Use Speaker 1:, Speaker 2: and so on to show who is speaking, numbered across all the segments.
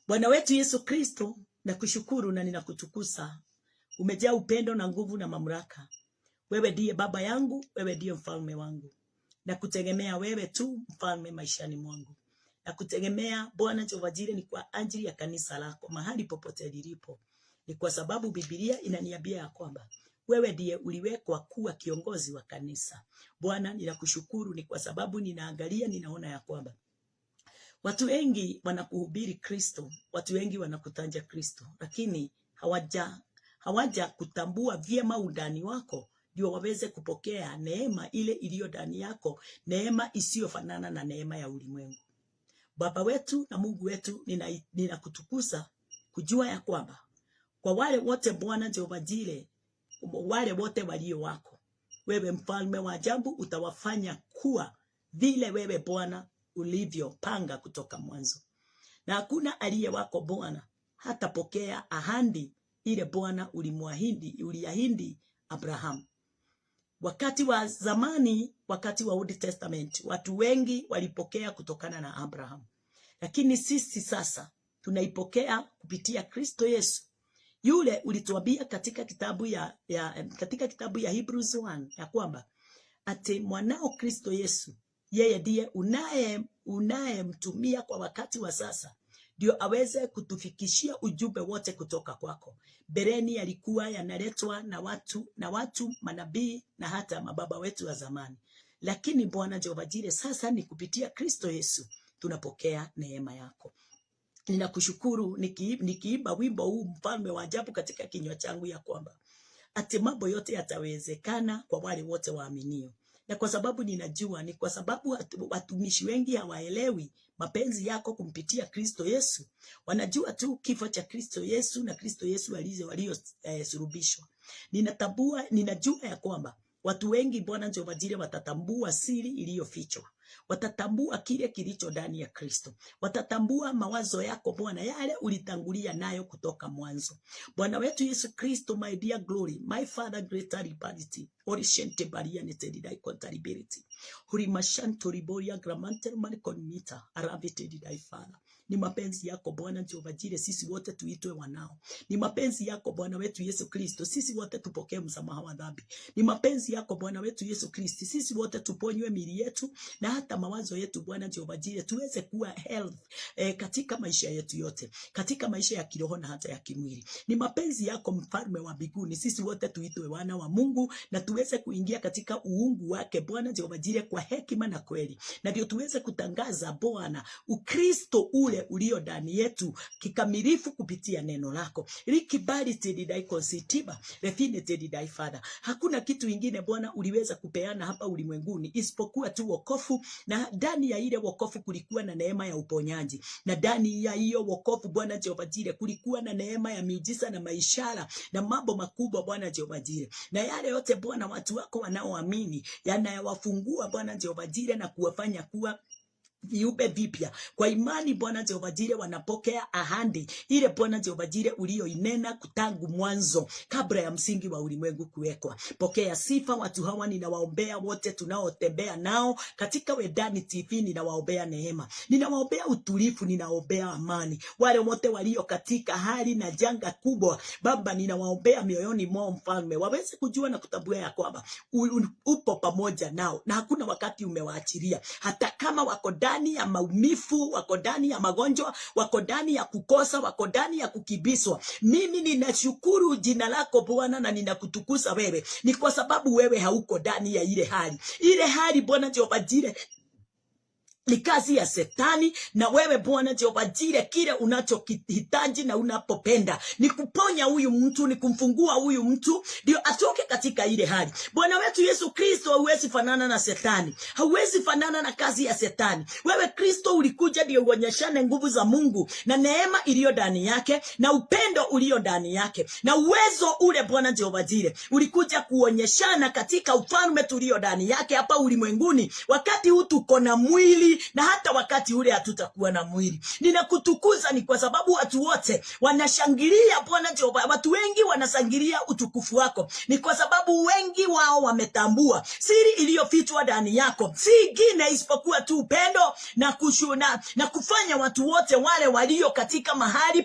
Speaker 1: Bwana wetu Yesu Kristo, nakushukuru na ninakutukuza. Umejaa upendo na nguvu na mamlaka. Wewe ndiye baba yangu, wewe ndiye mfalme wangu. Nakutegemea wewe tu mfalme maishani mwangu. Nakutegemea Bwana Jehova Jireh, ni kwa ajili ya kanisa lako mahali popote lilipo. Ni kwa sababu Biblia inaniambia ya kwamba wewe ndiye uliwekwa kuwa kiongozi wa kanisa. Bwana, ninakushukuru ni kwa sababu ninaangalia, ninaona ya kwamba watu wengi wanakuhubiri Kristo, watu wengi wanakutaja Kristo, lakini hawaja kutambua vyema undani wako ndio waweze kupokea neema ile iliyo ndani yako, neema isiyofanana na neema ya ulimwengu. Baba wetu na Mungu wetu, ninakutukuza kujua ya kwamba kwa wale wote Bwana Jehova Jireh, wale wote walio wako, wewe mfalme wa ajabu utawafanya kuwa vile wewe Bwana ulivyopanga kutoka mwanzo. Na hakuna aliye wako Bwana hatapokea ahadi ile Bwana uliahidi Abraham. Wakati wa zamani, wakati wa Old Testament, watu wengi walipokea kutokana na Abraham. Lakini sisi sasa tunaipokea kupitia Kristo Yesu. Yule ulituambia katika kitabu ya Hebrews 1 ya kwamba ati mwanao Kristo Yesu, yeye ndiye unayemtumia kwa wakati wa sasa ndio aweze kutufikishia ujumbe wote kutoka kwako. Bereni yalikuwa yanaletwa na watu manabii na hata mababa wetu wa zamani. Lakini Bwana Jehova Jireh, sasa ni kupitia Kristo Yesu tunapokea neema yako. Ninakushukuru nikiimba wimbo huu mfalme wa ajabu katika kinywa changu ya kwamba ati mambo yote yatawezekana kwa wale wote waaminio. Na kwa sababu ninajua ni kwa sababu watumishi wengi hawaelewi mapenzi yako kumpitia Kristo Yesu. Wanajua tu kifo cha Kristo Yesu na Kristo Yesu waliosulubishwa. Ninajua ya kwamba watu wengi Bwana Jehova Jireh watatambua siri iliyofichwa. Watatambua kile kilicho ndani ya Kristo. Watatambua mawazo yako Bwana, yale ulitangulia nayo kutoka mwanzo. Bwana wetu Yesu Kristo, my dear glory, my Father, greater liberty, orishente bariane tedidai contability, hurimashanto riboria gramanter manikonita, aravete tedidai Father. Ni mapenzi yako Bwana Jehova Jireh sisi wote tuitwe wanao. Ni mapenzi yako Bwana wetu Yesu Kristo sisi wote tupokee msamaha wa dhambi. Ni mapenzi yako Bwana wetu Yesu Kristo sisi wote tuponywe miili yetu na hata mawazo yetu Bwana Jehova Jireh tuweze kuwa health katika maisha yetu yote, katika maisha ya kiroho na hata ya kimwili. Ni mapenzi yako mfalme wa mbinguni sisi wote tuitwe wana wa Mungu na tuweze kuingia katika uungu wake Bwana Jehova Jireh kwa hekima na kweli. Na ndio tuweze kutangaza Bwana Ukristo ule ulio ndani yetu kikamilifu kupitia neno lako. Likibali tedidai konsitiba, refine tedidai Father. Hakuna kitu ingine Bwana uliweza kupeana hapa ulimwenguni isipokuwa tu wokovu, na ndani ya ile wokovu kulikuwa na neema ya uponyaji. Na ndani ya hiyo wokovu Bwana Jehova Jireh kulikuwa na neema ya miujiza na maishara na mambo makubwa Bwana Jehova Jireh. Na yale yote Bwana watu wako wanaoamini yanayowafungua Bwana Jehova Jireh na kuwafanya kuwa viumbe vipya. Kwa imani Bwana Jehova Jireh wanapokea ahadi ile Bwana Jehova Jireh ulioinena kutangu mwanzo kabla ya msingi wa ulimwengu kuwekwa. Pokea sifa. Watu hawa ninawaombea wote tunaotembea nao katika Wedani TV, ninawaombea neema, ninawaombea utulivu, ninawaombea amani. Wale wote walio katika hali na janga kubwa Baba, ninawaombea mioyoni mwao mfalme waweze kujua na kutambua ya kwamba upo pamoja nao na hakuna wakati umewaachilia. Hata kama wako ndani ya maumivu, wako ndani ya magonjwa, wako ndani ya kukosa, wako ndani ya kukibiswa, mimi ninashukuru jina lako Bwana na ninakutukuza wewe. Ni kwa sababu wewe hauko ndani ya ile hali. Ile hali Bwana Jehova Jireh ni kazi ya Shetani, na wewe Bwana Jehova Jireh kile unachokihitaji na unapopenda ni kuponya huyu mtu, ni kumfungua huyu mtu ndio atoke katika ile hali. Bwana wetu Yesu Kristo, hauwezi fanana na Shetani, hauwezi fanana na kazi ya Shetani. Wewe Kristo ulikuja ndio uonyeshane nguvu za Mungu na neema iliyo ndani yake na upendo ulio ndani yake na uwezo ule Bwana Jehova Jireh ulikuja kuonyeshana katika ufalme tulio ndani yake hapa ulimwenguni. Wakati huu tuko na mwili mwili na hata wakati ule hatutakuwa na mwili. Ninakutukuza ni kwa sababu watu wote wanashangilia Bwana Jehova. Watu wengi wanashangilia utukufu wako ni kwa sababu wengi wao wametambua siri iliyofichwa ndani yako, si ingine isipokuwa tu upendo na kushuna na kufanya watu wote wale walio katika mahali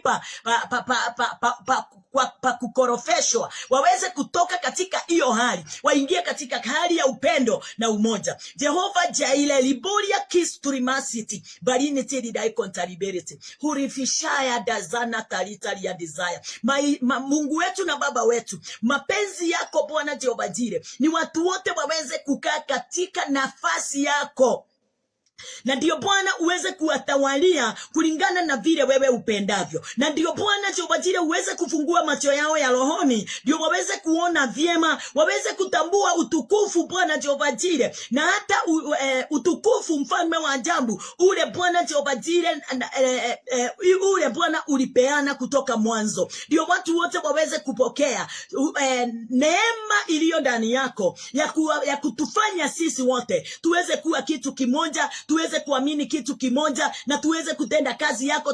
Speaker 1: pa kukorofeshwa waweze kutoka katika hiyo hali, waingie katika hali ya upendo na umoja. Jehova Jaile liboria kisturimasity barini tedi dai contability hurifishaya dazana talitali ya desire. Mungu wetu na Baba wetu, mapenzi yako Bwana Jehova Jire ni watu wote waweze kukaa katika nafasi yako, na ndio Bwana uweze kuwatawalia kulingana na vile wewe upendavyo. Na ndio Bwana Jehova Jire uweze kufungua macho yao ya rohoni, ndio waweze kuona vyema, waweze kutambua utukufu Bwana Jehova Jire, na hata utukufu mfalme wa ajabu ule Bwana Jehova Jire ule Bwana ulipeana kutoka mwanzo. Ndio watu wote waweze kupokea neema iliyo ndani yako ya kutufanya sisi wote tuweze kuwa kitu kimoja, tuweze kuamini kitu kimoja, na tuweze kutenda kazi yako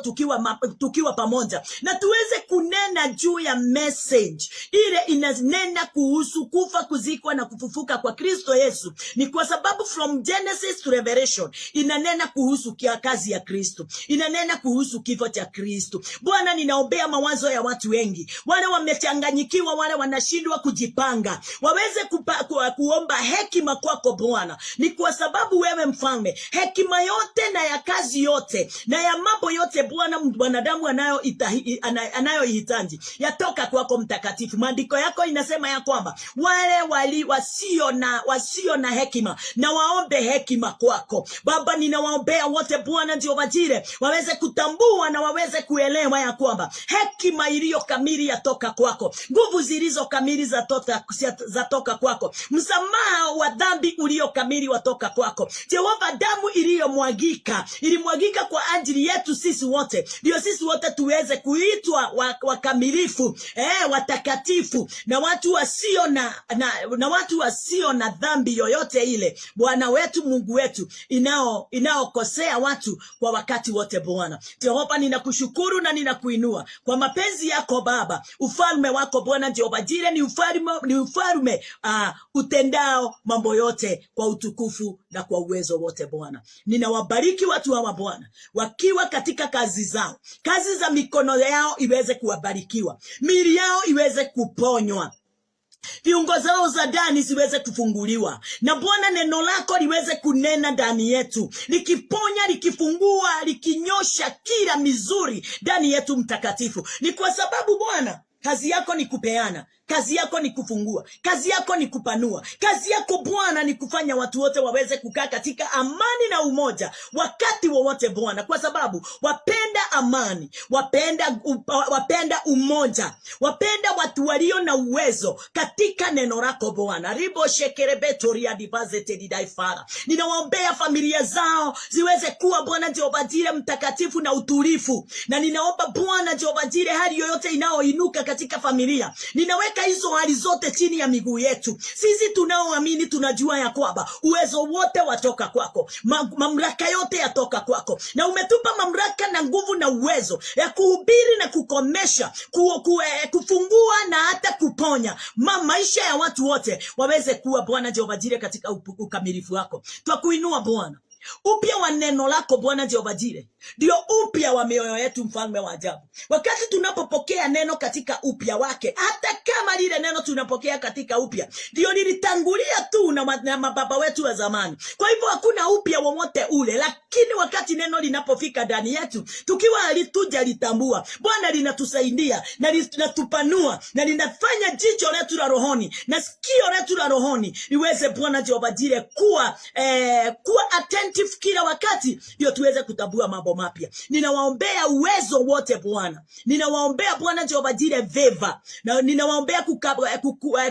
Speaker 1: tukiwa pamoja, na tuweze kunena juu ya message ile inanena kuhusu kufa, kuzikwa na kufufuka kwa Kristo Yesu. Ni kwa sababu from Genesis to Revelation inanena kuhusu kazi ya Kristo, inanena kuhusu kifo cha Kristo. Bwana, ninaombea mawazo ya watu wengi, wale wamechanganyikiwa, wale wanashindwa kujipanga, waweze kuomba hekima kwako Bwana. Ni kwa sababu wewe mfalme, hekima yote na ya kazi yote na ya mambo yote Bwana mwanadamu anayohitaji yatoka kwako mtakatifu. Maandiko yako inasema ya kwamba wale wasio na hekima na waombe hekima kwako Baba. Ninawaombea wote Bwana Jehova Jire waweze kutambua na waweze kuelewa ya kwamba hekima iliyo kamili yatoka kwako, nguvu zilizo kamili zatoka kwako, msamaha wa dhambi ulio kamili watoka kwako Jehova. Damu ilimwagika kwa ajili yetu sisi wote, ndio sisi wote tuweze kuitwa wakamilifu, watakatifu, na watu wasio na dhambi yoyote ile Bwana wetu, Mungu wetu, inaokosea watu kwa wakati wote Bwana Jehova. Ninakushukuru na ninakuinua kwa mapenzi yako Baba. Ufalme wako Bwana Jehova Jire ni ufalme utendao mambo yote kwa utukufu na kwa uwezo wote Bwana. Ninawabariki watu hawa Bwana, wakiwa katika kazi zao, kazi za mikono yao iweze kuwabarikiwa, miili yao iweze kuponywa, viungo zao za ndani ziweze kufunguliwa, na Bwana neno lako liweze kunena ndani yetu, likiponya, likifungua, likinyosha kila mizuri ndani yetu mtakatifu. Ni kwa sababu Bwana kazi yako ni kupeana, kazi yako ni kufungua, kazi yako ni kupanua, kazi yako Bwana ni kufanya watu wote waweze kukaa katika amani na umoja wakati wowote Bwana, kwa sababu wapenda amani, wapenda umoja, wapenda watu walio na uwezo katika neno lako Bwana. Ribo shekerebetoria divazete didaifara. Ninawaombea familia zao ziweze kuwa Bwana Jehova Jire mtakatifu na utulifu, na ninaomba Bwana Jehova Jire hali yoyote inayoinuka katika familia, ninaweka hizo hali zote chini ya miguu yetu. Sisi tunaoamini tunajua ya kwamba uwezo wote watoka kwako, mamlaka yote yatoka kwako, na umetupa mamlaka na nguvu na uwezo ya kuhubiri na kukomesha, kufungua na hata kuponya maisha ya watu wote waweze kuwa Bwana Jehova Jire katika ukamilifu wako. Twakuinua Bwana. Upya wa neno lako Bwana Jehova Jire ndio upya wa mioyo yetu, mfalme wa ajabu. Wakati tunapopokea neno katika upya wake, hata kama lile neno tunapokea katika upya ndio lilitangulia tu na mababa wetu wa zamani, kwa hivyo hakuna upya wowote ule, lakini wakati neno linapofika ndani yetu, tukiwa halituja litambua Bwana, linatusaidia na linatupanua na linafanya jicho letu la rohoni na sikio letu la rohoni liweze Bwana Jehova Jire kuwa attentive kila wakati, ndio tuweze kutambua mambo mapya. Ninawaombea uwezo wote Bwana, ninawaombea Bwana Jehova Jire veva, na ninawaombea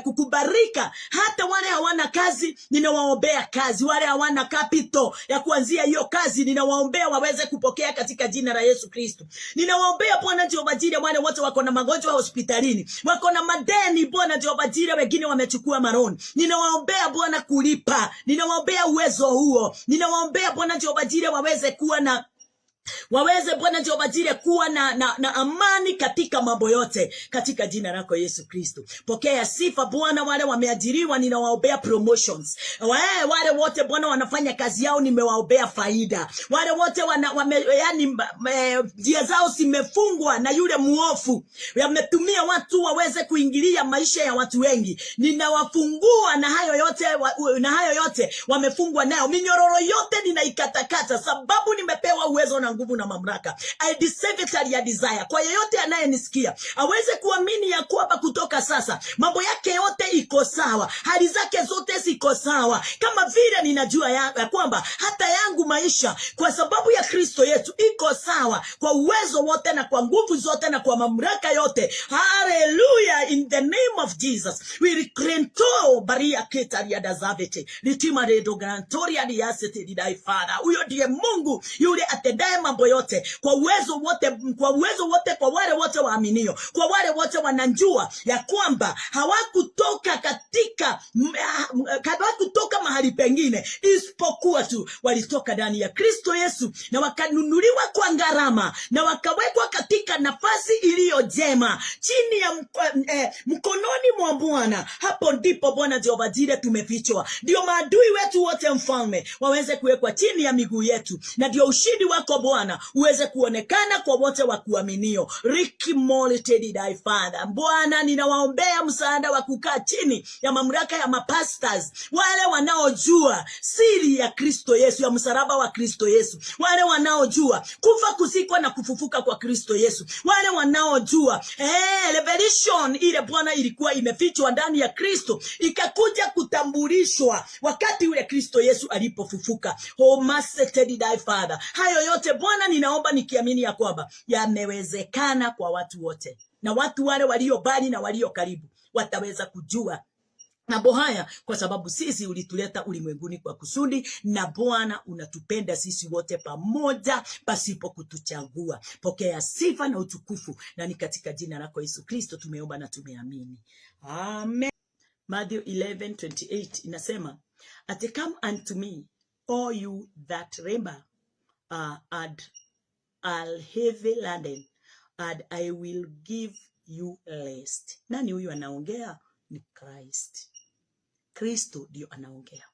Speaker 1: kukubarika. Hata wale hawana kazi, ninawaombea kazi. Wale hawana capital ya kuanzia hiyo kazi, ninawaombea waweze kupokea katika jina la Yesu Kristo. Ninawaombea Bwana Jehova Jire wale wote wako na magonjwa hospitalini, wako na madeni Bwana Jehova Jire, wengine wamechukua maroni, ninawaombea Bwana kulipa, ninawaombea uwezo huo, ninawaombea ninawaombea Bwana Jehova Jireh waweze Bwana Jehova Jireh kuwa na amani katika mambo yote, katika jina lako Yesu Kristo. Pokea sifa Bwana. Wale wameajiriwa ninawaombea promotions. Wale wote Bwana wanafanya kazi yao nimewaombea faida. Wale wote njia zao zimefungwa na yule muofu, yametumia watu waweze kuingilia maisha ya watu wengi, ninawafungua na hayo yote wamefungwa nayo. Minyororo yote ninaikatakata, sababu nimepewa uwezo na nguvu na mamlaka. I deserve it and I desire. Kwa yeyote anayenisikia aweze kuamini ya kwamba kutoka sasa mambo yake yote iko sawa, hali zake zote ziko sawa, kama vile ninajua ya kwamba hata yangu maisha kwa sababu ya Kristo Yesu iko sawa, kwa uwezo wote na kwa nguvu zote na kwa mamlaka yote. Hallelujah, in the name of Jesus. We recrento baria ketaria dazavete litima redo grantoria diasete didai Father. Huyo ndiye Mungu yule atendaye mambo yote kwa uwezo wote, kwa wale wote waaminio, kwa wale wote wananjua ya kwamba hawakutoka mahali pengine isipokuwa tu walitoka ndani ya Kristo Yesu, na wakanunuliwa kwa gharama, na wakawekwa katika nafasi iliyo jema chini ya mkononi mwa Bwana. Hapo ndipo Bwana Jehova Jireh tumefichwa. Ndio maadui wetu wote mfalme waweze kuwekwa chini ya miguu yetu, na ndio ushindi wako Bwana uweze kuonekana kwa wote wa kuaminio. Dai Father. Bwana ninawaombea msaada wa kukaa chini ya mamlaka ya mapastors, wale wanaojua siri ya Kristo Yesu, ya msalaba wa Kristo Yesu, wale wanaojua kufa kuzikwa na kufufuka kwa Kristo Yesu, wale wanaojua revelation ile Bwana ilikuwa imefichwa ndani ya Kristo ikakuja kutambulishwa wakati ule Kristo Yesu alipofufuka. Dai Father. Hayo yote Bwana ninaomba nikiamini ya kwamba yamewezekana kwa watu wote, na watu wale walio mbali na walio karibu wataweza kujua mambo haya, kwa sababu sisi ulituleta ulimwenguni kwa kusudi, na Bwana unatupenda sisi wote pamoja pasipo kutuchagua. Pokea sifa na utukufu, na ni katika jina lako Yesu Kristo tumeomba na tumeamini. Amen. Matthew 11:28 inasema, come unto me, all you that labor and are heavy laden, and I will give you rest. Nani huyu anaongea? Ni Christ. Kristo ndio anaongea.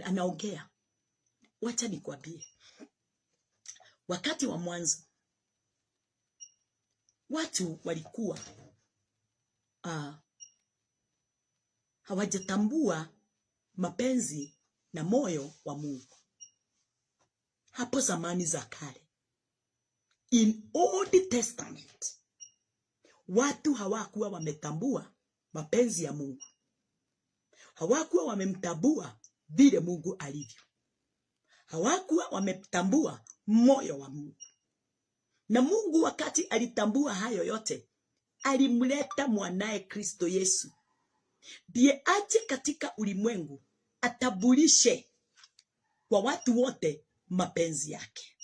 Speaker 1: Anaongea. Wacha nikwambie, wakati wa mwanzo watu walikuwa hawajatambua mapenzi na moyo wa Mungu. Hapo zamani za kale, in Old Testament, watu hawakuwa wametambua mapenzi ya Mungu. Hawakuwa wamemtambua vile Mungu alivyo. Hawakuwa wametambua moyo wa Mungu. Na Mungu wakati alitambua hayo yote, alimleta mwanae Kristo Yesu, ndiye aje katika ulimwengu atabulishe kwa watu wote mapenzi yake,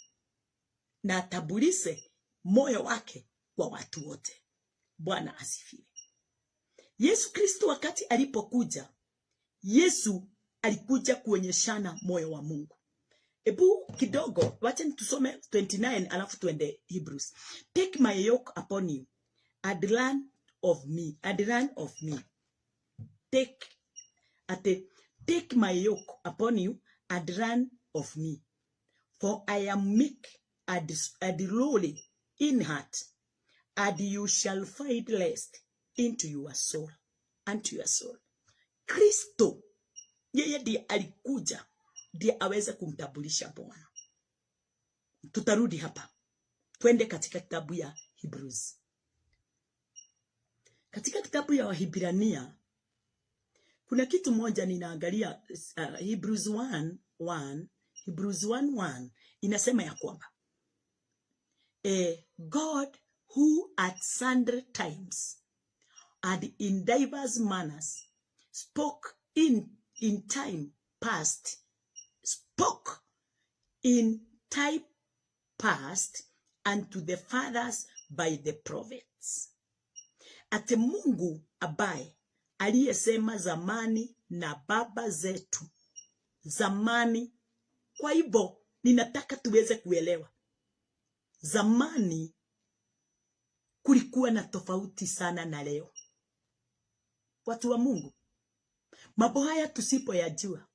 Speaker 1: na atabulishe moyo wake kwa watu wote. Bwana asifiwe. Yesu Kristo wakati alipokuja, Yesu alikuja kuonyeshana moyo wa Mungu. Ebu kidogo wacha tusome 29 alafu tuende Hebrews. Take my yoke upon you and learn of me. Take my yoke upon you and learn of me. For I am meek and lowly in heart, and you shall find rest unto your soul. Kristo yeye ndiye alikuja, ndiye aweze kumtambulisha Bwana. Tutarudi hapa, twende katika kitabu ya Hebrews. Katika kitabu ya Wahibrania kuna kitu moja ninaangalia, Hebrews 1:1 inasema ya kwamba God who at sundry times and in diverse manners spoke in time past unto the fathers by the prophets. Ate Mungu ambaye aliyesema zamani na baba zetu zamani Kwa hivyo ninataka tuweze kuelewa, zamani kulikuwa na tofauti sana na leo. Watu wa Mungu, mambo haya tusipoyajua,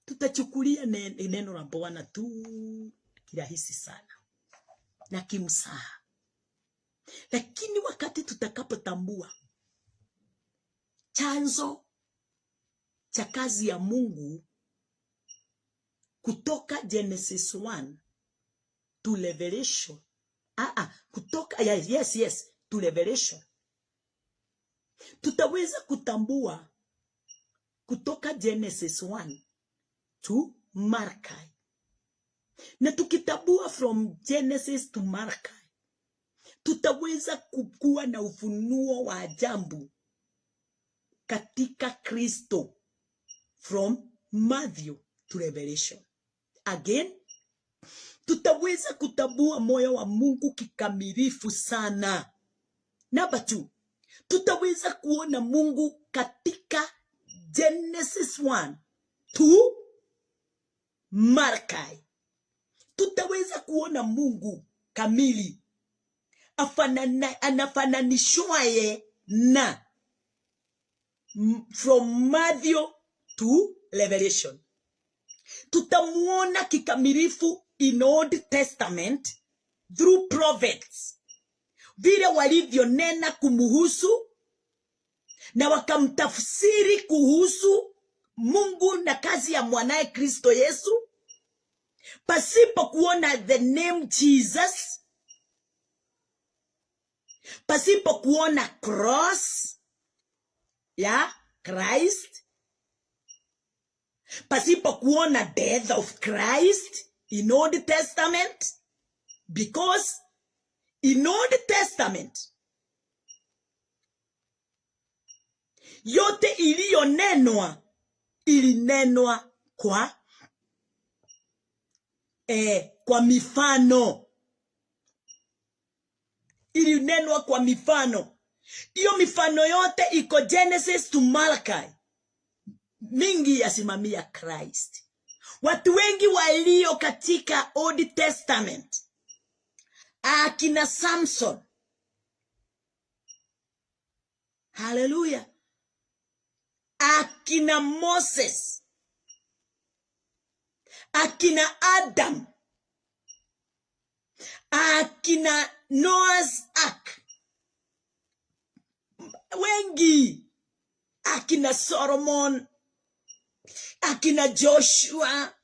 Speaker 1: tutachukulia neno la Bwana tu kirahisi sana na kimsaha. Lakini wakati tutakapotambua chanzo cha kazi ya Mungu kutoka Genesis 1 to Revelation, kutoka yes to Revelation, tutaweza kutambua kutoka Genesis 1 to Malachi. Na tukitambua from Genesis to Malachi, tutaweza kukua na ufunuo wa ajabu katika Kristo from Matthew to Revelation. Again, tutaweza kutambua moyo wa Mungu kikamilifu sana. Number 2, tutaweza kuona Mungu katika Genesis 1 to Malachi. Tutaweza kuona Mungu kamili, anafananishwaye na from Matthew to Revelation. Tutamuona kikamilifu in Old Testament through prophets, vile walivyonena kumuhusu na wakamtafsiri kuhusu Mungu na kazi ya mwanae Kristo Yesu, pasipo kuona the name Jesus, pasipo kuona cross ya Christ, pasipo kuona death of Christ in Old Testament. Because in Old Testament yote iliyonenwa ilinenwa kwa mifano. Ilinenwa kwa mifano. Iyo mifano yote iko Genesis to Malachi. Mingi yasimamia Christ. Watu wengi walio katika Old Testament, akina Samson, hallelujah, akina Moses, akina Adam, akina Noah's Ark, wengi, akina Solomon, akina Joshua,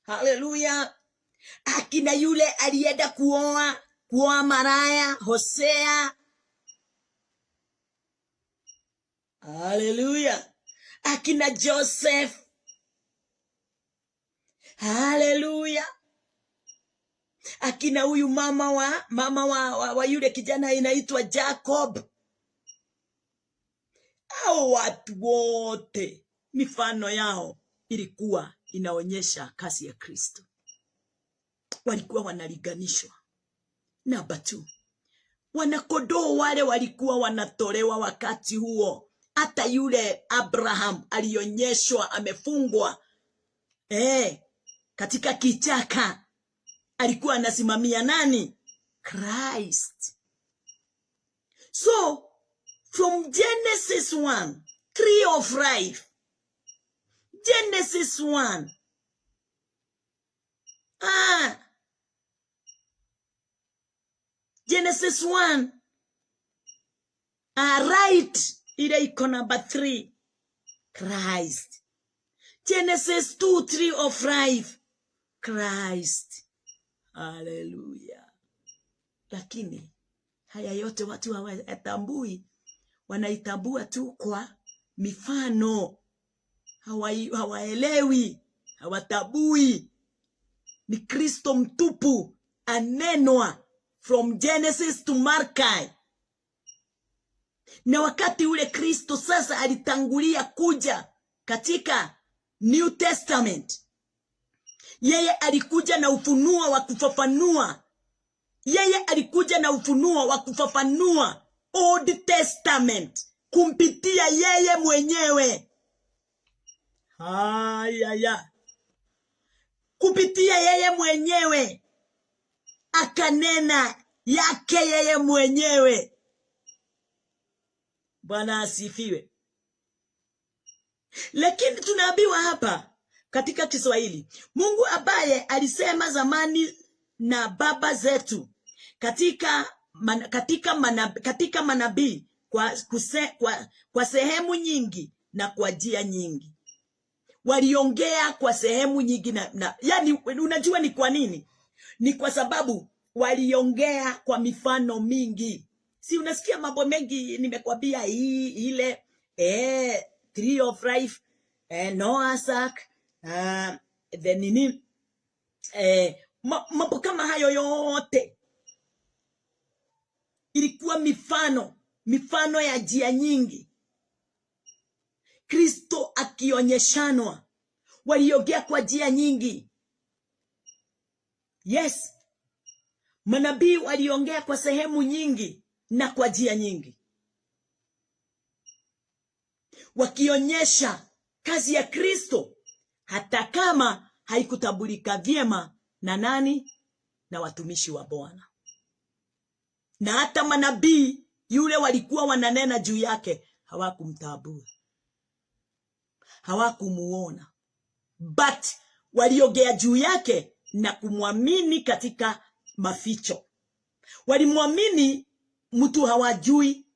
Speaker 1: hallelujah, akina yule alienda kuoa maraya, Hosea, hallelujah, akina Joseph, hallelujah, akina huyu mama wa yule kijana inaitwa Jacob. Hao watu wote mifano yao ilikuwa inaonyesha kazi ya Kristo. Walikuwa wanaliganishwa. Number 2, wanakondoo wale walikuwa wanatolewa wakati huo. Hata yule Abraham alionyeshwa amefungwa katika kichaka, alikuwa anasimamia nani? Christ. So from Genesis 1, tree of life, Genesis 1, Genesis 1, right, ile iko number 3, Christ. Genesis 2, tree of life, Christ. Hallelujah. Lakini haya yote watu hawatambui, wanaitambua tu kwa mifano. Hawaelewi, hawatabui. Ni Kristo mtupu anenwa from Genesis to Malachi. Na wakati ule Kristo sasa alitangulia kuja katika New Testament, yeye alikuja na ufunuo wa kufafanua. Yeye alikuja na ufunuo wa kufafanua Old Testament kumpitia yeye mwenyewe. kupitia yeye mwenyewe, akanena yake yeye mwenyewe. Bwana asifiwe. Lakini tunaambiwa hapa katika Kiswahili, Mungu ambaye alisema zamani na baba zetu katika manabii kwa sehemu nyingi na kwa njia nyingi. Waliongea kwa sehemu nyingi yani unajua ni kwa nini? Ni kwa sababu waliongea kwa mifano mingi. Si unasikia mambo mengi nimekwambia ile Tree of Life, Noah's Ark, the nini, mambo kama hayo yote ilikuwa mifano ya njia nyingi. Kristo akionyeshanwa, waliongea kwa njia nyingi. Yes, manabii waliongea kwa sehemu nyingi na kwa njia nyingi, wakionyesha kazi ya Kristo, hata kama haikutambulika vyema na nani? Na watumishi wa Bwana. Na hata manabii yule walikuwa wananena juu yake hawakumtambua, hawakumuona, but waliongea juu yake na kumwamini katika maficho. Walimwamini mtu hawajui,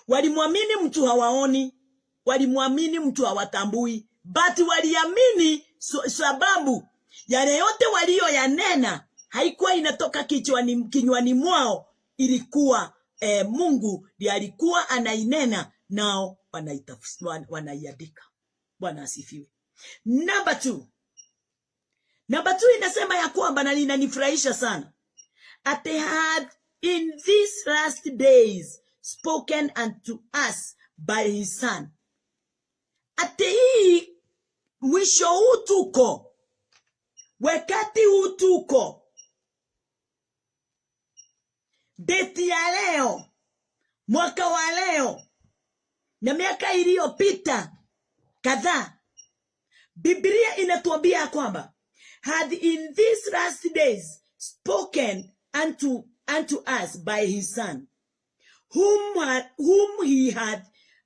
Speaker 1: walimwamini mtu hawaoni, walimwamini mtu hawatambui, but waliamini sababu yale yote walioyanena haikuwa inatoka kinywani mwao, ilikuwa Mungu ndiye alikuwa anainena, nao wanaiandika. Bwana asifiwe. Number 2 inasema ya kwamba, na linanifurahisha sana, at they had in these last days spoken unto us by his son. Ate hii mwisho huu tuko, wakati huu tuko, date ya leo, mwaka wa leo na miaka iliyopita kadhaa, Biblia inatuambia kwamba had in these last days spoken unto us by his son, whom he had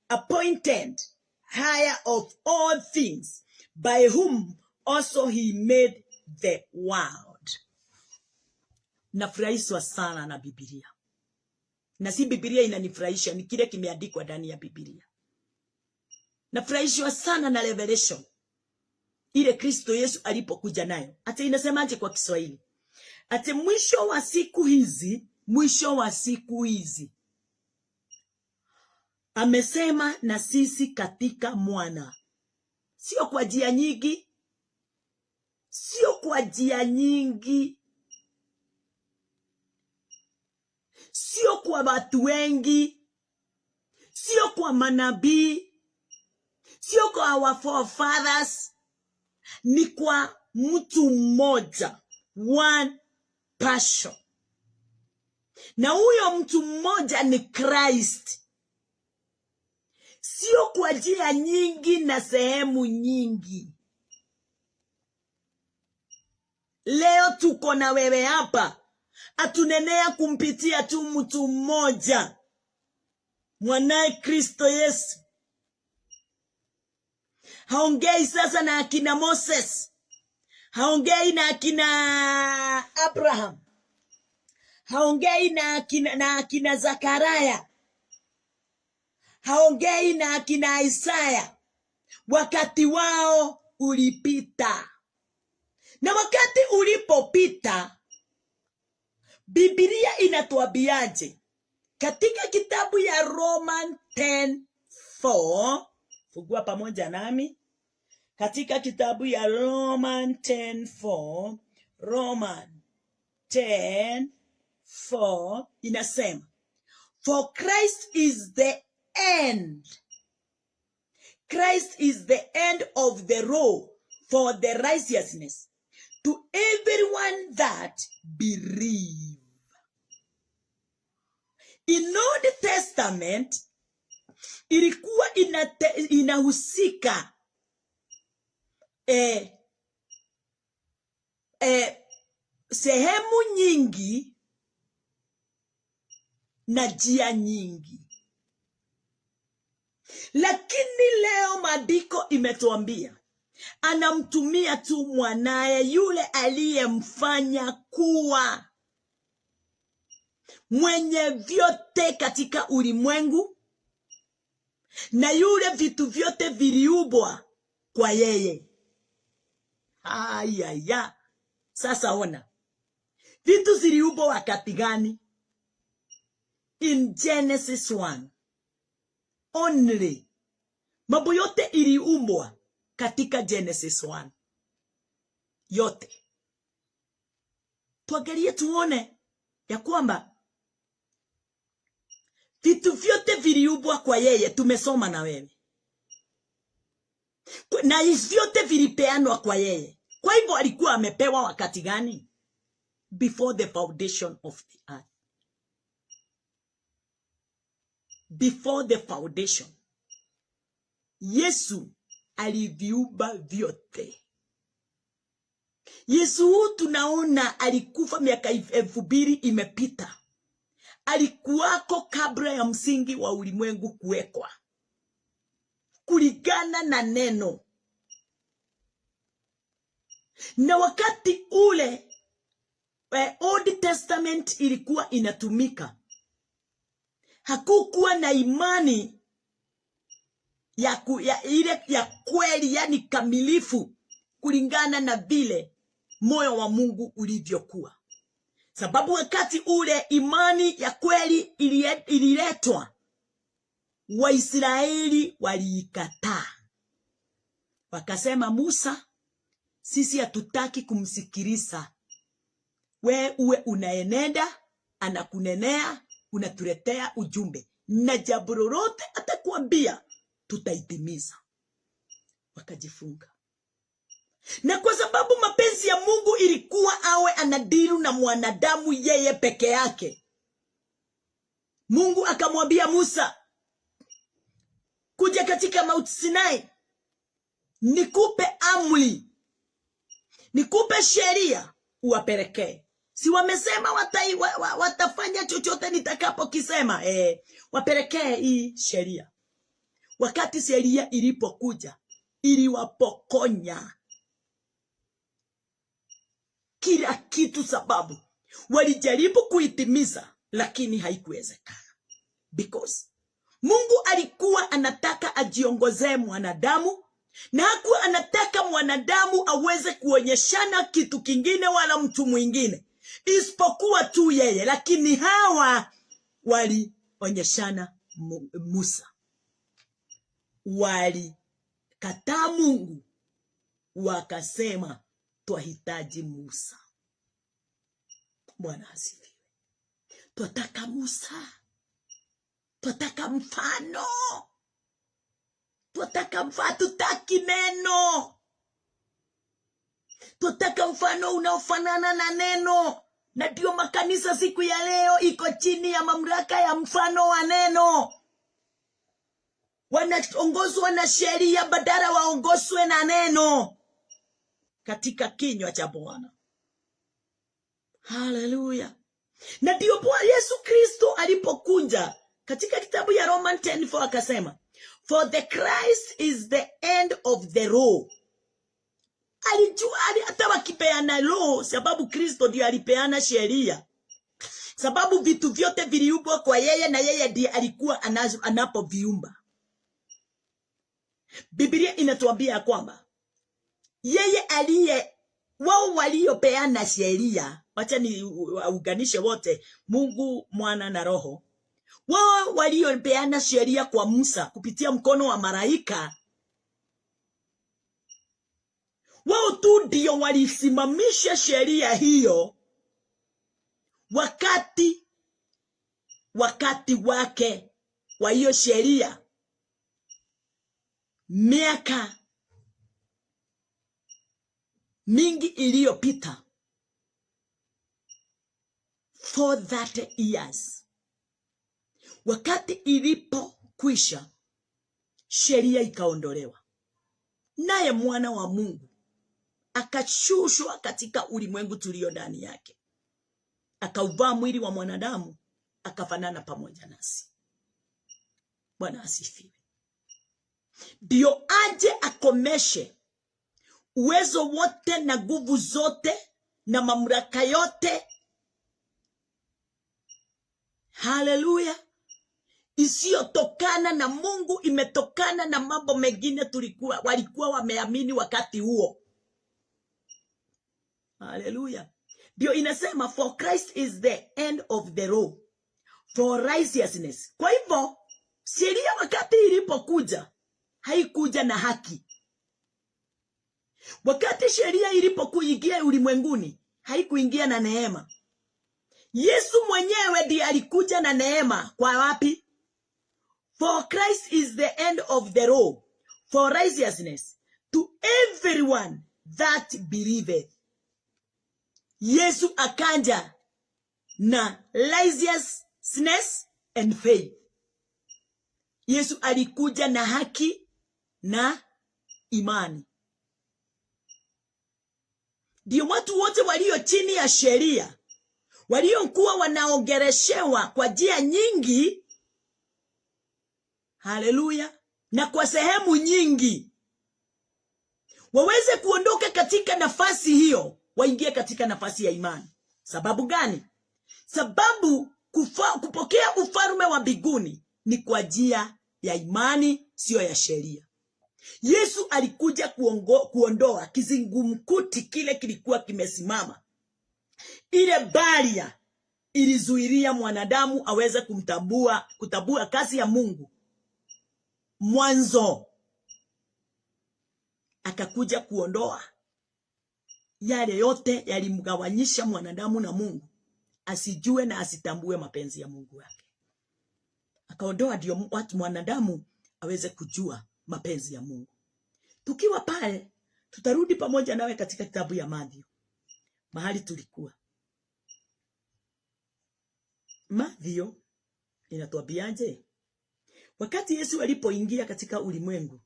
Speaker 1: appointed higher of all things, by whom also he made the world. Nafurahishwa sana na Biblia. Na si Biblia inanifurahisha, ni kile kimeandikwa ndani ya Biblia. Nafurahishwa sana na revelation ile Kristo Yesu alipokuja nayo. Ati inasemaje kwa Kiswahili? Ati mwisho wa siku hizi amesema na sisi katika mwana. Sio kwa njia nyingi, sio kwa njia nyingi, sio kwa watu wengi, sio kwa manabii, sio kwa our forefathers, ni kwa mtu mmoja, one person. Na huyo mtu mmoja ni Christ. Sio kwa njia nyingi na sehemu nyingi. Leo tuko na wewe hapa, atunenea kumpitia tu mtu mmoja, mwanae Kristo Yesu. Haongei sasa na akina Moses, haongei na akina Abraham, haongei na akina Zakaria, haongei na akina Isaya. Wakati wao ulipita. Na wakati ulipopita, Biblia inatuambiaje? Katika kitabu ya Roman 10:4, fungua pamoja nami. Katika kitabu ya Roman 10:4, Roman 10:4 inasema, for Christ is the end. Christ is the end of the law for the righteousness to everyone that believe. In Old Testament ilikuwa inahusika sehemu nyingi na njia nyingi. Lakini leo maandiko imetuambia anamtumia tu mwanaye, yule aliyemfanya kuwa mwenye vyote katika ulimwengu, na yule vitu vyote viliumbwa kwa yeye. Ayaya. Sasa ona, vitu ziliumbwa wakati gani? In Genesis 1 only. Mambo yote iliumbwa katika Genesis 1 yote. Tuangalie tuone ya kwamba vitu vyote viliumbwa kwa yeye. Tumesoma na wewe, na vyote vilipeanwa kwa yeye. Kwa hivyo alikuwa amepewa wakati gani? Before the foundation of the earth. Before the foundation. Yesu aliviumba vyote. Yesu huu tunaona alikufa miaka 2000 imepita. Alikuwako kabla ya msingi wa ulimwengu kuwekwa, kulingana na neno. Na wakati ule Old Testament ilikuwa inatumika, hakukuwa na imani ya kweli, yani kamilifu, kulingana na vile moyo wa Mungu ulivyokuwa. Sababu wakati ule imani ya kweli ililetwa, Waisraeli waliikataa. Wakasema, Musa, sisi hatutaki kumsikiliza. We uwe unaenenda, anakunenea, unatuletea ujumbe, na jambo lolote atakwambia tutaitimiza. Wakajifunga. Na kwa sababu mapenzi ya Mungu ilikuwa awe anadiru na mwanadamu yeye peke yake, Mungu akamwambia Musa, kuja katika Mount Sinai, nikupe amri, nikupe sheria, uwapelekee. Si wamesema watafanya chochote nitakapokisema? Wapelekee hii sheria. Wakati sheria ilipokuja, iliwapokonya kila kitu, sababu walijaribu kuitimiza lakini haikuwezekana. Because Mungu alikuwa anataka ajiongozee mwanadamu, na hakuwa anataka mwanadamu aweze kuonyeshana kitu kingine wala mtu mwingine isipokuwa tu yeye. Lakini hawa walionyeshana Musa, walikataa Mungu, wakasema twahitaji Musa. Bwana asifiwe. Twataka Musa, twataka mfano, twataka mfano, tutaki neno. Twataka mfano unaofanana na neno. Na ndio makanisa siku ya leo iko chini ya mamlaka ya mfano wa neno. Wanaongozwa na sheria badala waongozwe na neno katika kinywa cha Bwana. Haleluya. Na ndio Bwana Yesu Kristo alipokuja katika kitabu ya Romans 10:4 akasema, for the Christ is the end of the law. Alijua hata wakipeana law, sababu Kristo ndiye alipeana sheria. Sababu vitu vyote viliumbwa kwa yeye, na yeye ndiye alikuwa anapoviumba. Biblia inatuambia kwamba yeye wao waliopeana sheria, wacha ni uganishe wote, Mungu, Mwana na Roho. Wao waliopeana sheria kwa Musa kupitia mkono wa malaika, wao tu ndio walisimamisha sheria hiyo wakati wake wa hiyo sheria, miaka mingi iliyopita, 430 years. Wakati ilipokwisha, sheria ikaondolewa, naye mwana wa Mungu akashushwa katika ulimwengu tulio ndani yake, akauvaa mwili wa mwanadamu, akafanana pamoja nasi. Bwana asifiwe. Ndio aje akomeshe uwezo wote na nguvu zote na mamlaka yote, haleluya, isiyotokana na Mungu, imetokana na mambo mengine walikuwa wameamini wakati huo. Haleluya. Ndio inasema for Christ is the end of the law for righteousness. Kwa hivyo sheria wakati ilipokuja haikuja na haki. Wakati sheria ilipokuingia ulimwenguni haikuingia na neema. Yesu mwenyewe ndiye alikuja na neema. Kwa wapi? For Christ is the end of the law for righteousness to everyone that believeth. Yesu akanja na righteousness and faith. Yesu alikuja na haki na imani. Ndio watu wote walio chini ya sheria, waliokuwa wanaongereshewa kwa njia nyingi, haleluya, na kwa sehemu nyingi, waweze kuondoka katika nafasi hiyo, waingie katika nafasi ya imani. Sababu gani? Sababu kupokea ufalme wa mbinguni ni kwa njia ya imani, sio ya sheria. Yesu alikuja kuondoa kizingumkuti kile kilikuwa kimesimama. Ile baria ilizuilia mwanadamu aweze kutambua kazi ya Mungu mwanzo. Akakuja kuondoa yale yote yalimgawanyisha mwanadamu na Mungu, asijue na asitambue mapenzi ya Mungu wake. Akaondoa ndio watu mwanadamu aweze kujua mapenzi ya Mungu. Tukiwa pale, tutarudi pamoja nawe katika kitabu ya Mathayo, mahali tulikuwa. Mathayo inatuambiaje? Wakati Yesu alipoingia katika ulimwengu,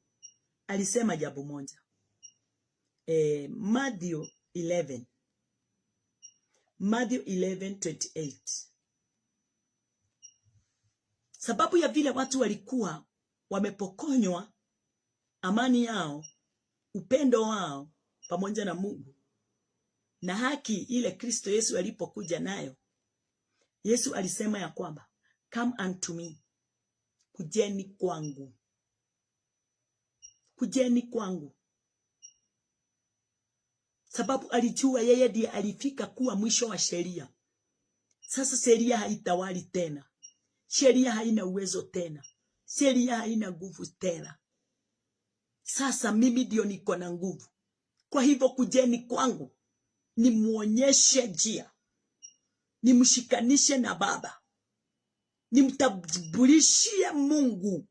Speaker 1: alisema jambo moja. Mathayo 11:28. Sababu ya vile watu walikuwa wamepokonywa amani yao, upendo wao pamoja na Mungu na haki ile Kristo Yesu alipokuja nayo, Yesu alisema ya kwamba come unto me, kujeni kwangu, kujeni kwangu. Sababu alijua yeye ndiye alifika kuwa mwisho wa sheria. Sasa sheria haitawali tena, sheria haina uwezo tena, sheria haina nguvu tena. Sasa mimi ndio niko na nguvu. Kwa hivyo kujeni kwangu, nimuonyeshe njia, nimshikanishe na Baba, nimtambulishie Mungu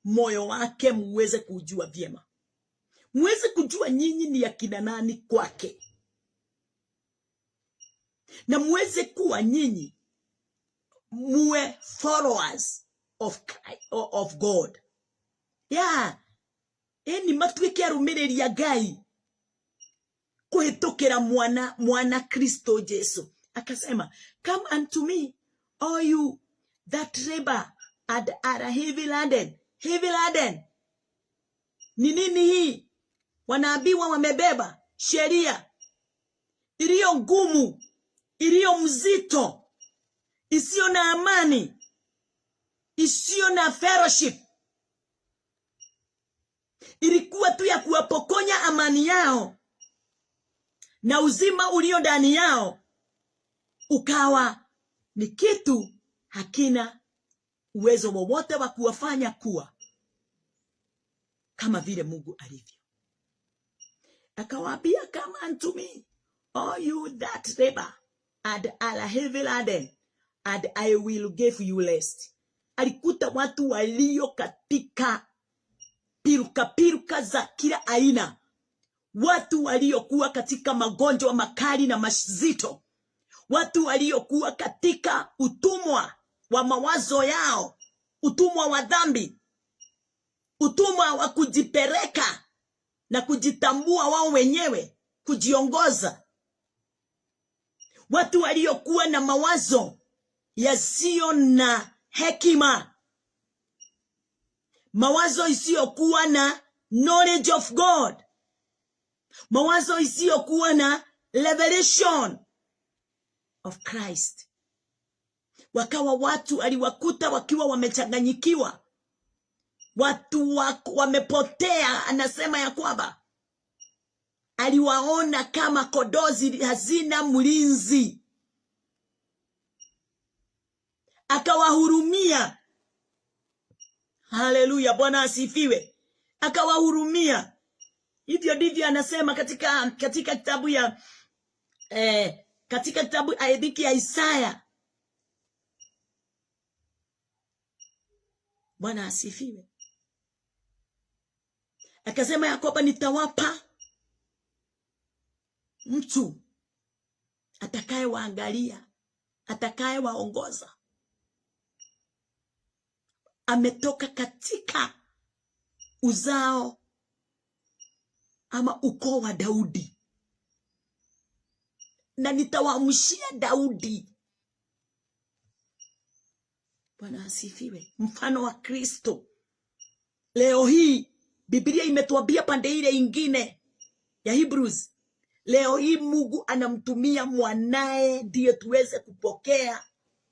Speaker 1: moyo wake, muweze kujua vyema, muweze kujua nyinyi ni akina nani kwake, na muweze kuwa nyinyi muwe followers of God. Yeah. Eni matuike arumiriri ya Ngai kuhetokera mwana Kristo Yesu. Akasema, come unto me, all you that labor and are heavy laden. Heavy laden ni nini hii? Wanaambiwa wamebeba sheria iliyo ngumu, iliyo mzito, isiyo na amani, isiyo na fellowship. Ilikuwa tu ya kuwapokonya amani yao, na uzima ulio ndani yao ukawa ni kitu hakina uwezo wowote wa kuwafanya kuwa kama vile Mungu alivyo. Akawaambia, come unto me, all you that labor and are heavy laden, and I will give you rest. Alikuta watu walio katika piruka za kila aina, watu waliokuwa katika magonjwa makali na mazito, watu waliokuwa katika utumwa wa mawazo yao, utumwa wa dhambi, utumwa wa kujipeleka na kujitambua wao wenyewe kujiongoza, watu waliokuwa na mawazo yasiyo na hekima, mawazo isiyokuwa na knowledge of God, mawazo isiyokuwa na revelation of Christ. Wakawa watu aliwakuta wakiwa wamechanganyikiwa, watu wamepotea. Anasema ya kwamba aliwaona kama kodozi hazina mlinzi, akawahurumia. Haleluya, Bwana asifiwe. Akawahurumia. Hivyo ndivyo anasema katika kitabu ya katika kitabu ya Isaya. Bwana asifiwe. Akasema ya kwamba nitawapa mtu atakaye waangalia, atakaye waongoza, ametoka katika uzao ama ukoo wa Daudi, na nitawaamshia Daudi. Bwana asifiwe. Mfano wa Kristo. Leo hii Biblia imetuambia pande ile ingine ya Hebrews, leo hii Mungu anamtumia mwanae ndiye tuweze kupokea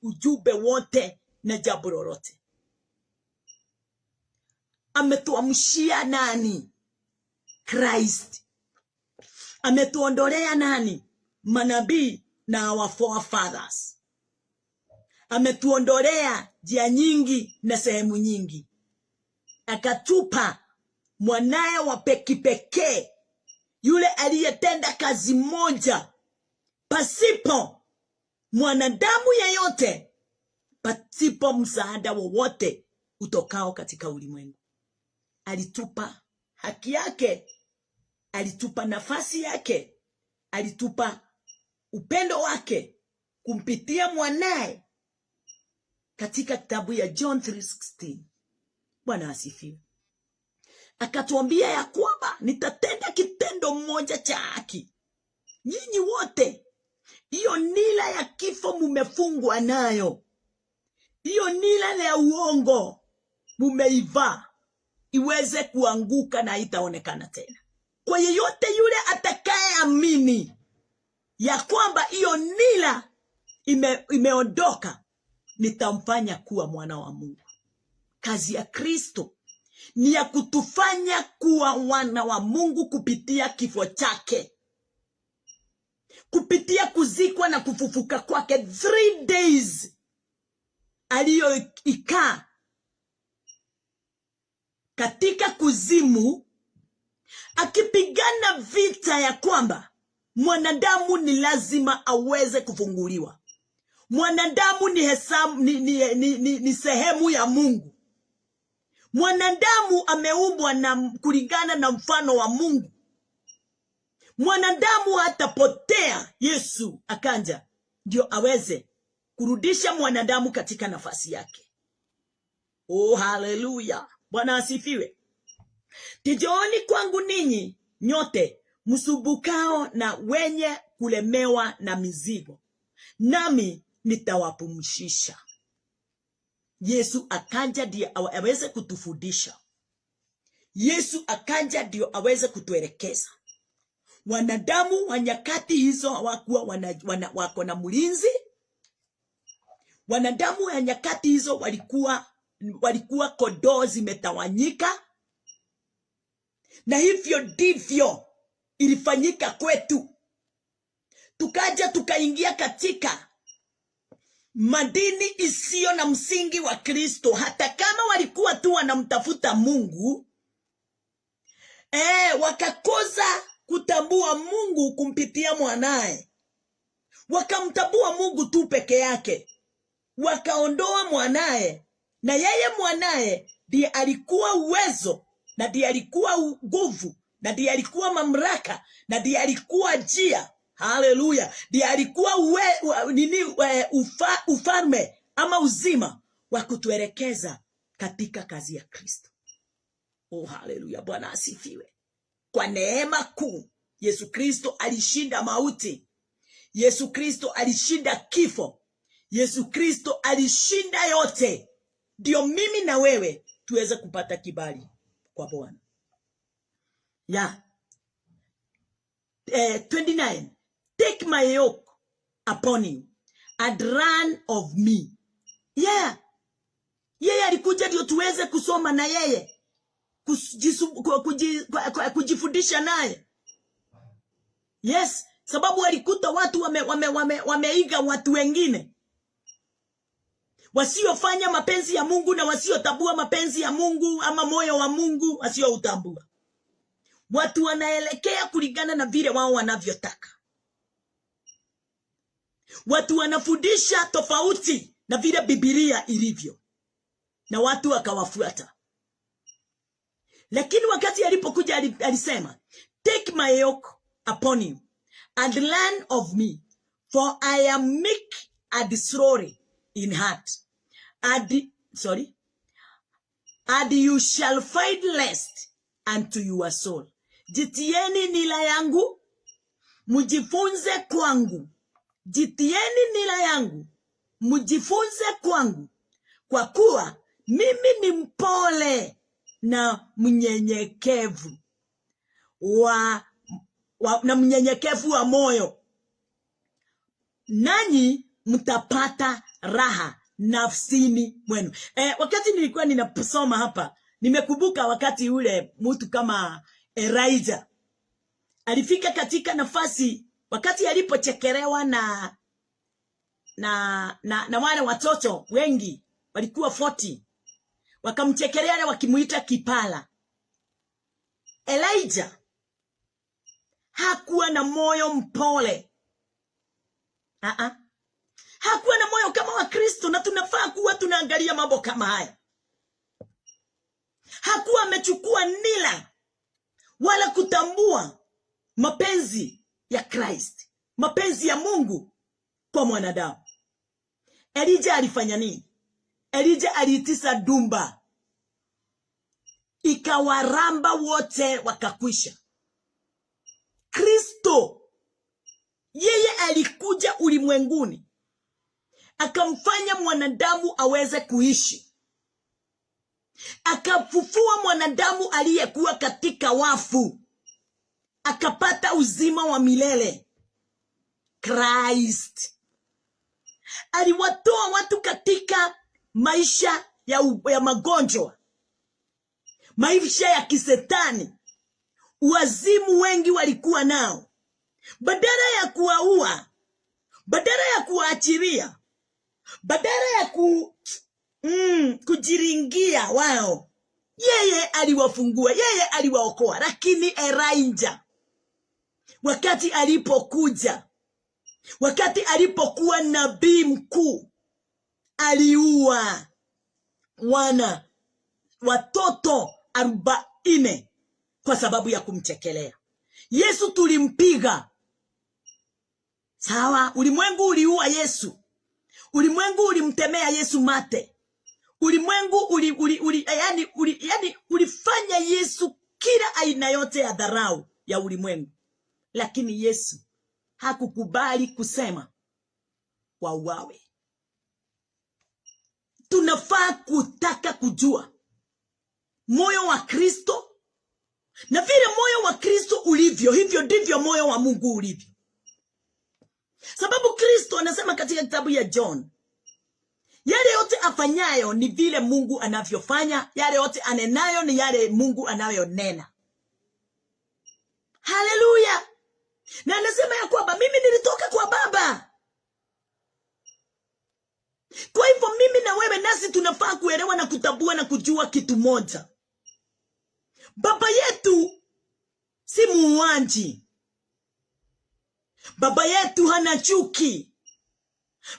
Speaker 1: ujumbe wote na jambo lolote. Ametuamshia nani? Christ. Ametuondolea nani? Manabii na our forefathers. Ametuondolea njia nyingi na sehemu nyingi, akatupa mwanae wa pekee, yule aliyetenda kazi moja pasipo mwanadamu yeyote, pasipo msaada wowote utokao katika ulimwengu. Alitupa haki yake, alitupa nafasi yake, alitupa upendo wake kumpitia mwanae katika kitabu ya John 3:16. Bwana asifiwe. Akatuambia ya kwamba nitatenda kitendo mmoja cha haki. Nyinyi wote, hiyo nila ya kifo mumefungwa nayo, hiyo nila ya uongo mumeivaa, iweze kuanguka na itaonekana tena. Kwa yeyote yule atakaye amini ya kwamba hiyo nila imeondoka, nitamfanya kuwa mwana wa Mungu. Kazi ya Kristo ni ya kutufanya kuwa wana wa Mungu kupitia kifo chake, kupitia kuzikwa na kufufuka kwake. 3 days aliyoikaa katika kuzimu, akipigana vita ya kwamba mwanadamu ni lazima aweze kufunguliwa. Mwanadamu ni sehemu ya Mungu. Mwanadamu ameumbwa na kulingana na mfano wa Mungu. Mwanadamu hatapotea. Yesu akanja ndio aweze kurudisha mwanadamu katika nafasi yake. Oh, haleluya. Bwana asifiwe. Tijooni kwangu ninyi nyote msumbukao na wenye kulemewa na mizigo, nami nitawapumzisha. Yesu akanja ndio aweze kutufundisha. Yesu akanja ndio aweze kutuelekeza. Wanadamu wa nyakati hizo hawakuwa wako na mlinzi. Wanadamu wa nyakati hizo walikuwa kondoo zimetawanyika. Na hivyo ndivyo ilifanyika kwetu. Tukaja tukaingia katika madini isiyo na msingi wa Kristo. Hata kama walikuwa tu wanamtafuta Mungu, wakakosa kutambua Mungu kumpitia mwanae. Wakamtambua Mungu tu peke yake, wakaondoa mwanae. Na yeye mwanae ndiye alikuwa uwezo, na ndiye alikuwa nguvu, na ndiye alikuwa mamlaka, na ndiye alikuwa njia. Haleluya. Ndiye alikuwa ufalme ama uzima wa kutuelekeza katika kazi ya Kristo. Oh, haleluya. Bwana asifiwe. Kwa neema kuu Yesu Kristo alishinda mauti. Yesu Kristo alishinda kifo. Yesu Kristo alishinda yote. Ndio mimi na wewe tuweze kupata kibali kwa Bwana. 29. Take my yoke upon you and learn of me. Yeye alikuja ndio tuweze kusoma na yeye, kujifundisha naye. Yes, sababu alikuta watu wameiga watu wengine wasiofanya mapenzi ya Mungu na wasiotambua mapenzi ya Mungu ama moyo wa Mungu wasioutambua. Watu wanaelekea kulingana na vile wao wanavyotaka. Watu wanafundisha tofauti na vile Biblia ilivyo, na watu wakawafuata. Lakini wakati alipokuja alisema, take my yoke upon you and learn of me, for I am meek and lowly in heart, and you shall find rest unto your soul. Jitieni nila yangu, mujifunze kwangu. Jitieni nila yangu, mujifunze kwangu, kwa kuwa mimi ni mpole na mnyenyekevu na mnyenyekevu wa moyo, nanyi mtapata raha nafsini mwenu. Wakati nilikuwa ninasoma hapa, nimekumbuka wakati ule mtu kama Elijah alifika katika nafasi wakati alipochekelewa na wale watoto wengi walikuwa 40, wakamchekelea wakimuita kipala. Elijah hakuwa na moyo mpole. Hakuwa na moyo kama wa Kristo, na tunafaa kuwa tunaangalia mambo kama haya. Hakuwa amechukua nila wala kutambua mapenzi ya Christ, mapenzi ya Mungu kwa mwanadamu. Elijah alifanya nini? Elijah aliitisa dumba, ikawaramba wote wakakwisha. Kristo yeye alikuja ulimwenguni akamfanya mwanadamu aweze kuishi, akafufua mwanadamu aliyekuwa katika wafu, akapata uzima wa milele. Christ aliwatoa watu katika maisha ya magonjwa, maisha ya kisetani, wazimu wengi walikuwa nao. Badala ya kuwaua, badala ya kuachiria, badala ya kujiringia wao, yeye aliwafungua, yeye aliwaokoa. Lakini Elijah wakati alipokuja, wakati alipokuwa nabii mkuu, aliua watoto 40 kwa sababu ya kumchekelea. Yesu tulimpiga. Sawa, ulimwengu uliua Yesu. Ulimwengu ulimtemea Yesu mate. Ulimwengu ulifanya Yesu kila aina yote ya dharau ya ulimwengu. Lakini Yesu hakukubali kusema wauawe. Tunafaa kutaka kujua moyo wa Kristo, na vile moyo wa Kristo ulivyo, hivyo ndivyo moyo wa Mungu ulivyo. Sababu Kristo anasema katika kitabu ya John, yale yote afanyayo ni vile Mungu anavyofanya, yale yote anenayo ni yale Mungu anayonena. Haleluya! Na anasema ya kwamba mimi nilitoka kwa Baba. Kwa hivyo mimi na wewe nasi tunafaa kuelewa na kutambua na kujua kitu moja. Baba yetu si muuaji. Baba yetu hana chuki.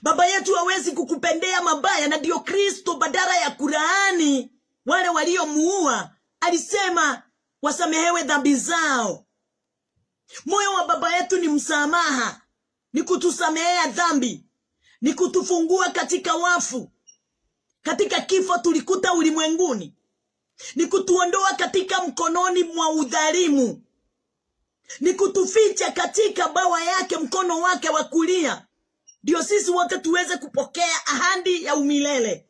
Speaker 1: Baba yetu hawezi kukupendea mabaya, na ndio Kristo badala ya kulaani wale waliomuua alisema wasamehewe dhambi zao. Moyo wa Baba yetu ni msamaha, ni kutusamehea dhambi, ni kutufungua katika wafu, katika kifo tulikuta ulimwenguni, ni kutuondoa katika mkononi mwa udhalimu. ni kutuficha katika bawa yake, mkono wake wa kulia, ndio sisi wote tuweze kupokea ahadi ya umilele.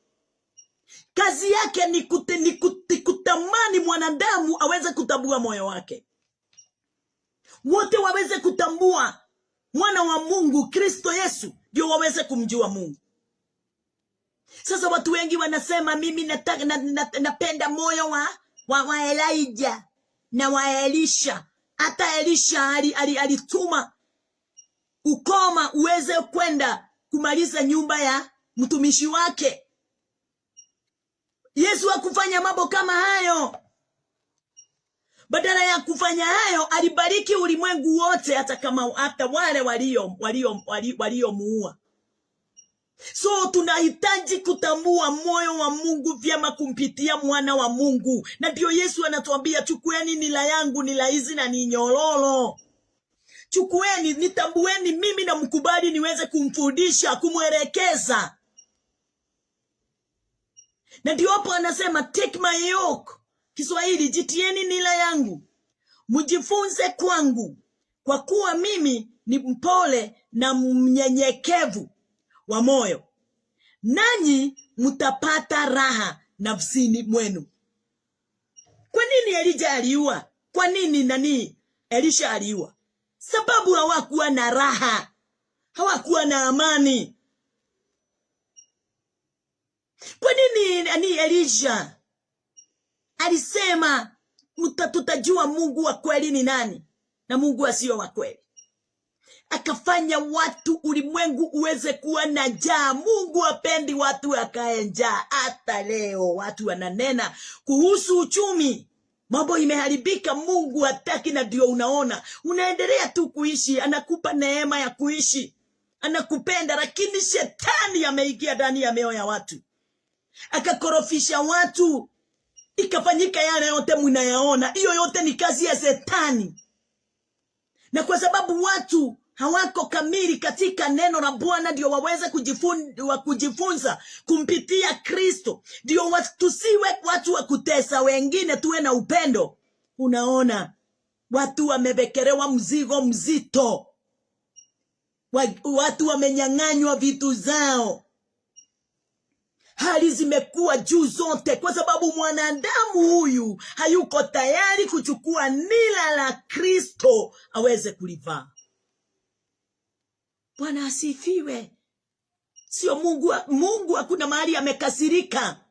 Speaker 1: Kazi yake ni kutamani mwanadamu aweze kutambua moyo wake, wote waweze kutambua mwana wa Mungu Kristo Yesu, ndio waweze kumjua Mungu. Sasa watu wengi wanasema mimi napenda moyo wa Elijah na wa Elisha. Hata Elisha alituma ukoma uweze kwenda kumaliza nyumba ya mtumishi wake. Yesu hakufanya mambo kama hayo. Badala ya kufanya hayo, alibariki ulimwengu wote, hata wale waliomuua. So tunahitaji kutambua moyo wa Mungu vyema kumpitia mwana wa Mungu. Na ndio Yesu anatuambia, chukueni nila yangu, nila hizi na ni nyororo. Chukueni, nitambueni mimi na mkubali niweze kumfundisha, kumwelekeza. Na ndio hapo anasema take my yoke. Kiswahili, jitieni nila yangu, mjifunze kwangu, kwa kuwa mimi ni mpole na mnyenyekevu wa moyo, nanyi mtapata raha nafsini mwenu. Kwa nini Elijah aliua? Kwa nini Elisha aliua? Sababu hawakuwa na raha, hawakuwa na amani. Kwa nini Elisha alisema tutajua Mungu wa kweli ni nani na Mungu asio wa kweli? Akafanya watu, ulimwengu uweze kuwa na njaa. Mungu hapendi watu wakae njaa. Hata leo watu wananena kuhusu uchumi, mambo imeharibika, Mungu hataki, na ndio unaona unaendelea tu kuishi. Anakupa neema ya kuishi, anakupenda, lakini shetani ameingia ndani ya mioyo ya watu, akakorofisha watu, ikafanyika yale yote mnayaona. Hiyo yote ni kazi ya Shetani. Na kwa sababu watu hawako kamili katika neno la Bwana, ndio waweze kujifunza kumpitia Kristo, ndio tusiwe watu wa kutesa wengine, tuwe na upendo. Unaona watu wamebekelewa mzigo mzito, watu wamenyang'anywa vitu zao, hali zimekuwa juu zote, kwa sababu mwanadamu huyu hayuko tayari kuchukua nila la Kristo aweze kulivaa. Bwana asifiwe. Sio Mungu hakuna mahali amekasirika.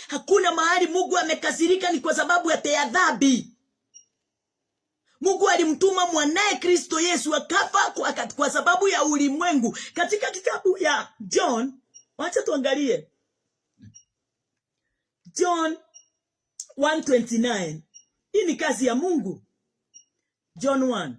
Speaker 1: Hakuna mahali Mungu amekasirika, ni kwa sababu ya dhambi. Mungu alimtuma mwanae Kristo Yesu akafa kwa sababu ya ulimwengu. Katika kitabu ya John, wacha tuangalie John 1:29. Hii ni kazi ya Mungu. John 1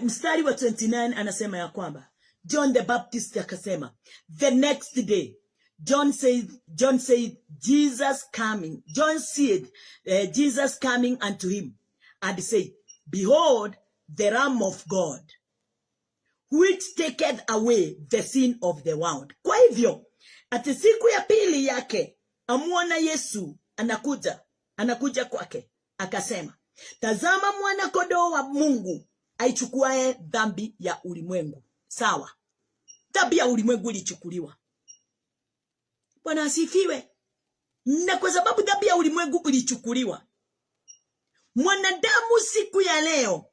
Speaker 1: mstari wa 29 anasema ya kwamba John the Baptist akasema, the next day John said Jesus coming unto him and said, behold the Lamb of God which taketh away the sin of the world. Kwa hivyo ati siku ya pili yake amuona Yesu anakuja kwake, akasema, tazama mwana kondoo wa Mungu aichukuae dhambi ya ulimwengu. Sawa, dhambi ya ulimwengu ilichukuliwa. Bwana asifiwe. Na kwa sababu dhambi ya ulimwengu ilichukuliwa, mwanadamu siku ya leo,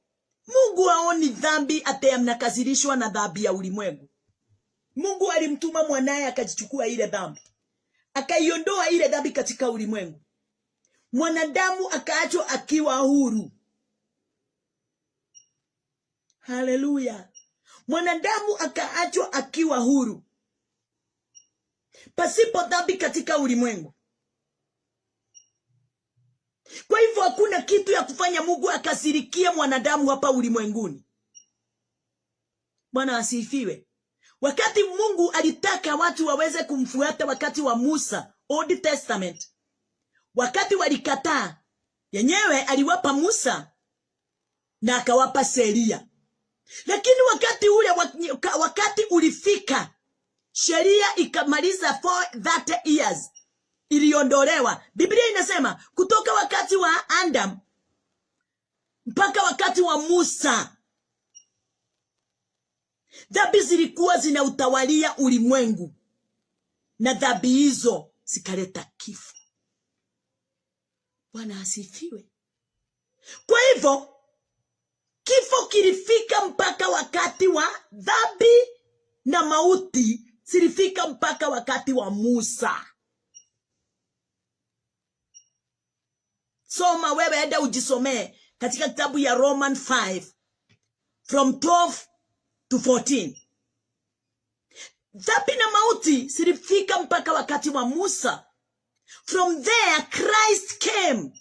Speaker 1: Mungu haoni dhambi ate amnakasirishwa na dhambi ya ulimwengu. Mungu alimtuma mwanae akajichukua ile dhambi, akaiondoa ile dhambi katika ulimwengu. Mwanadamu akaachwa akiwa huru. Haleluya. Mwanadamu akaachwa akiwa huru, pasipo dhambi katika ulimwengu. Kwa hivyo hakuna kitu ya kufanya Mungu akasirikie mwanadamu hapa ulimwenguni. Bwana asifiwe. Wakati Mungu alitaka watu waweze kumfuata wakati wa Musa, Old Testament, wakati walikataa, yenyewe aliwapa Musa na akawapa sheria. Lakini wakati ulifika, sheria ikamaliza for 30 years, iliondolewa. Biblia inasema kutoka wakati wa Adam mpaka wakati wa Musa, dhambi zilikuwa zinautawalia ulimwengu, na dhambi hizo zikaleta kifo. Bwana asifiwe. Kwa hivyo kifo kilifika mpaka wakati wa dhambi, na mauti zilifika mpaka wakati wa Musa. Soma wewe, enda ujisomee katika kitabu ya Roman 5 from 12 to 14. Dhambi na mauti zilifika mpaka wakati wa Musa. From there Christ came.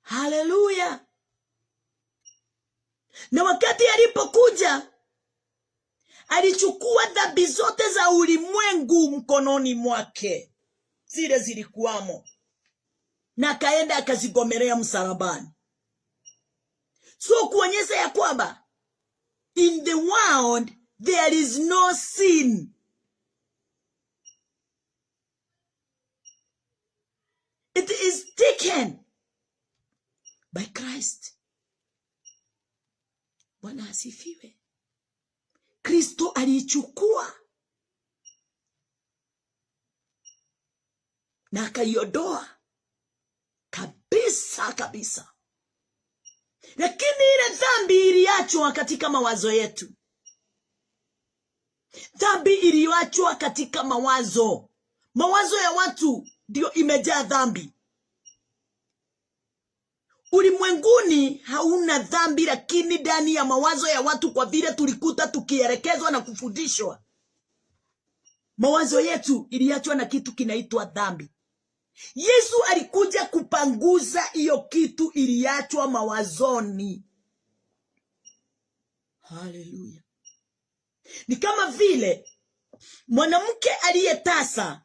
Speaker 1: Hallelujah. Na wakati alipokuja, alichukua dhambi zote za ulimwengu mkononi mwake, zile zilikuwamo, na akaenda akazigomelea msalabani. So kuonyesha ya kwamba in the world there is no sin. It is taken by Christ. Bwana asifiwe. Kristo alichukua na akaiondoa kabisa kabisa. Lakini ile dhambi iliachwa katika mawazo yetu. Dhambi iliachwa katika mawazo. Mawazo ya watu ndio imejaa dhambi. Ulimwenguni hauna dhambi, lakini ndani ya mawazo ya watu, kwa vile tulikuta tukielekezwa na kufundishwa, mawazo yetu iliachwa na kitu kinaitwa dhambi. Yesu alikuja kupanguza hiyo kitu iliachwa mawazoni. Haleluya. Ni kama vile mwanamke aliyetasa,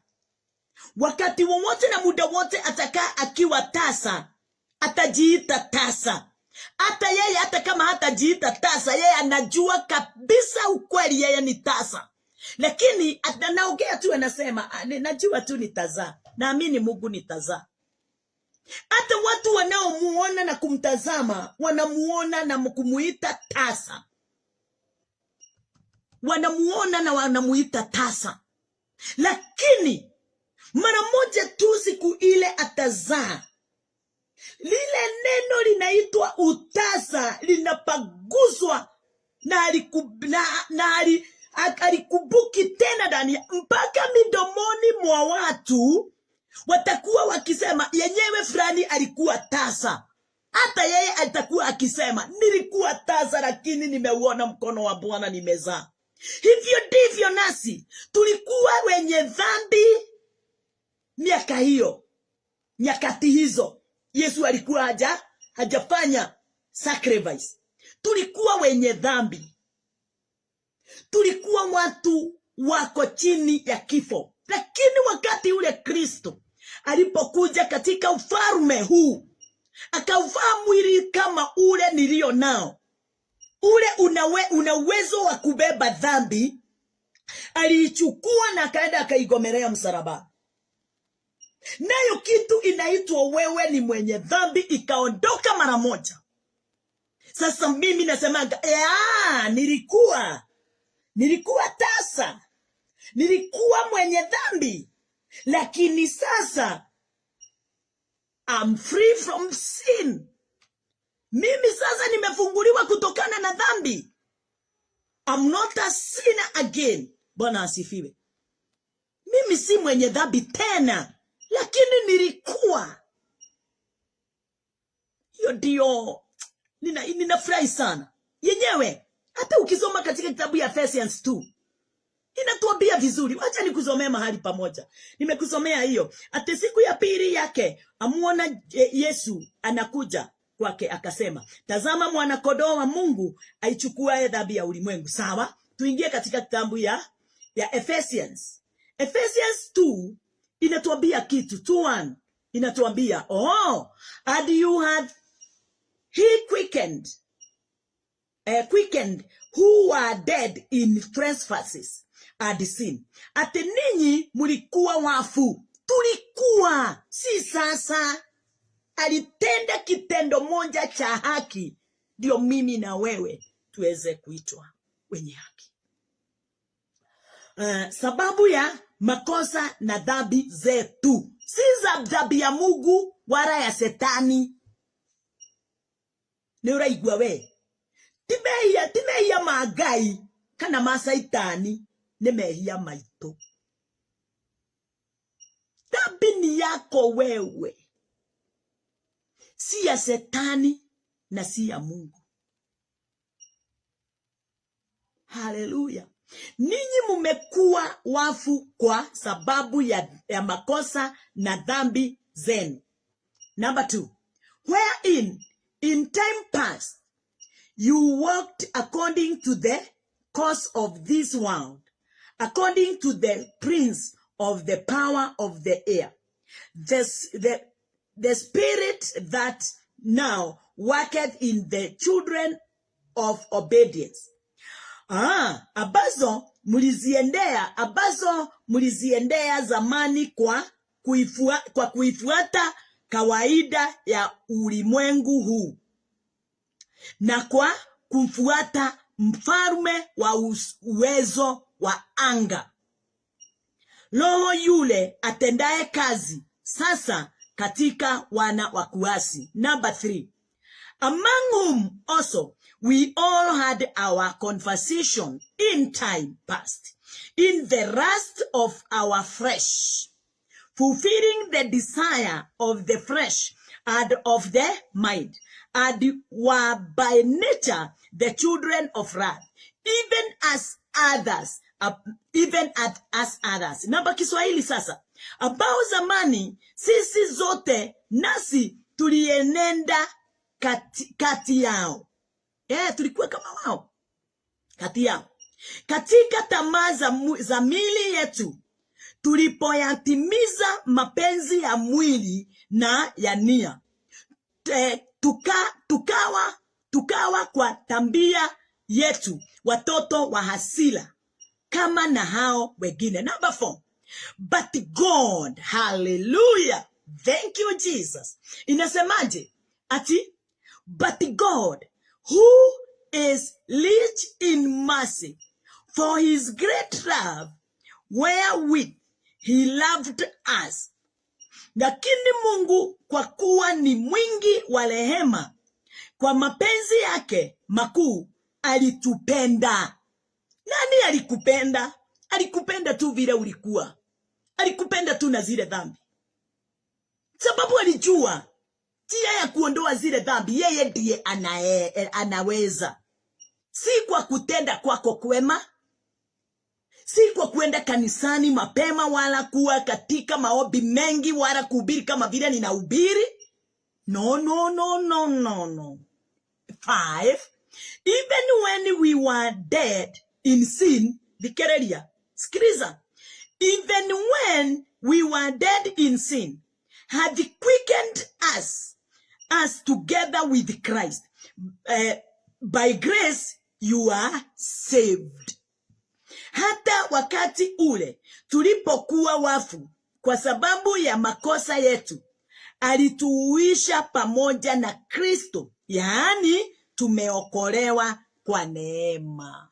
Speaker 1: wakati wowote na muda wote atakaa akiwa tasa, atajiita tasa. Hata yeye, hata kama hatajiita tasa, yeye anajua kabisa ukweli yeye ni tasa. Lakini anaongea tu, anasema najua tu nitazaa, naamini Mungu nitazaa. Hata watu wanaomuona na kumtazama wanamuona na kumuita tasa. Wanamuona na wanamuita tasa. Lakini mara moja tu siku ile atazaa, lile neno linaitwa utasa linapaguzwa na alikubuki tena ndani, mpaka midomoni mwa watu watakuwa wakisema yenyewe fulani alikuwa tasa. Hata yeye atakuwa akisema nilikuwa tasa, lakini nimeuona mkono wa Bwana, nimezaa. Hivyo ndivyo nasi tulikuwa wenye dhambi miaka hiyo, nyakati hizo. Yesu alikuwa hajafanya sacrifice. Tulikuwa wenye dhambi. Tulikuwa watu wako chini ya kifo. Lakini wakati ule Kristo alipokuja katika ufalme huu, akavaa mwili kama ule nilio nao, ule una uwezo wa kubeba dhambi, aliichukua na akaenda akaigomelea msalaba. Nayo kitu inaitwa wewe ni mwenye dhambi ikaondoka mara moja. Sasa mimi nasemaga, nilikuwa tasa, nilikuwa mwenye dhambi, lakini sasa I'm free from sin. Mimi sasa nimefunguliwa kutokana na dhambi. I'm not a sinner again. Bwana asifiwe. Mimi si mwenye dhambi tena, lakini nilikuwa. Hiyo ndio ninafurahi sana. Yenyewe hata ukisoma katika kitabu ya Ephesians 2 inatuambia vizuri. Wacha nikusomea mahali pamoja. Nimekusomea hiyo. Ate siku ya pili yake amuona Yesu anakuja kwake, akasema, tazama mwana kondoo wa Mungu aichukua dhambi ya ulimwengu. Sawa? Tuingie katika kitabu ya Ephesians. Ephesians 2 inatuambia kitu. 2:1 inatuambia, and you have he quickened quickened who are dead in trespasses and sin. Ati ninyi mulikuwa wafu. Tulikuwa, si sasa. Alitenda kitendo moja cha haki, ndio mimi na wewe tuweze kuitwa wenye haki. Sababu ya makosa na dhambi zetu, si za dhambi ya Mungu wala ya Setani. Ni uraigua we? Timehia magai kana masaitani, ni mehia maito. Dhambi ni yako wewe, si ya Setani na si ya Mungu. Haleluya. Ninyi mumekuwa wafu kwa sababu ya makosa na dhambi zenu. Number 2, wherein in time past you walked according to the course of this world, according to the prince of the power of the air, the spirit that now worketh in the children of obedience. Abazo muliziendea zamani kwa kuifuata kawaida ya ulimwengu huu, na kwa kumfuata mfalme wa uwezo wa anga, roho yule atendaye kazi sasa katika wana wa kuasi. Number 3, among whom also we all had our conversation in time past, in the lust of our flesh, fulfilling the desire of the flesh and of the mind, and were by nature the children of wrath, even as others. Namba Kiswahili sasa. Ambao zamani sisi zote nasi tulienenda kati yao. Tulikuwa kama wao kati yao, katika tamaa za mili yetu, tulipoyatimiza mapenzi ya mwili na ya nia, tukawa kwa tabia yetu watoto wa hasira kama na hao wengine. Number 4, but God, hallelujah, thank you Jesus. Inasemaje? Ati, but God, who is rich in mercy, for his great love wherewith he loved us. Lakini Mungu kwa kuwa ni mwingi wa rehema, kwa mapenzi yake makuu alitupenda. Nani alikupenda? Alikupenda tu vile ulikuwa. Alikupenda tu na zile dhambi. Sababu alijua njia ya kuondoa zile dhambi, yeye ndiye anaweza. Si kwa kutenda kwako kwema, si kwa kuenda kanisani mapema, wala kuwa katika maombi mengi, wala kuhubiri kama vile ninahubiri. No. 5, even when we were dead in sin, Vikerelia, sikiliza, even when we were dead in sin, had quickened us together with Christ. By grace you are saved. Hata wakati ule tulipokuwa wafu kwa sababu ya makosa yetu, alituuisha pamoja na Kristo. Yaani tumeokolewa kwa neema.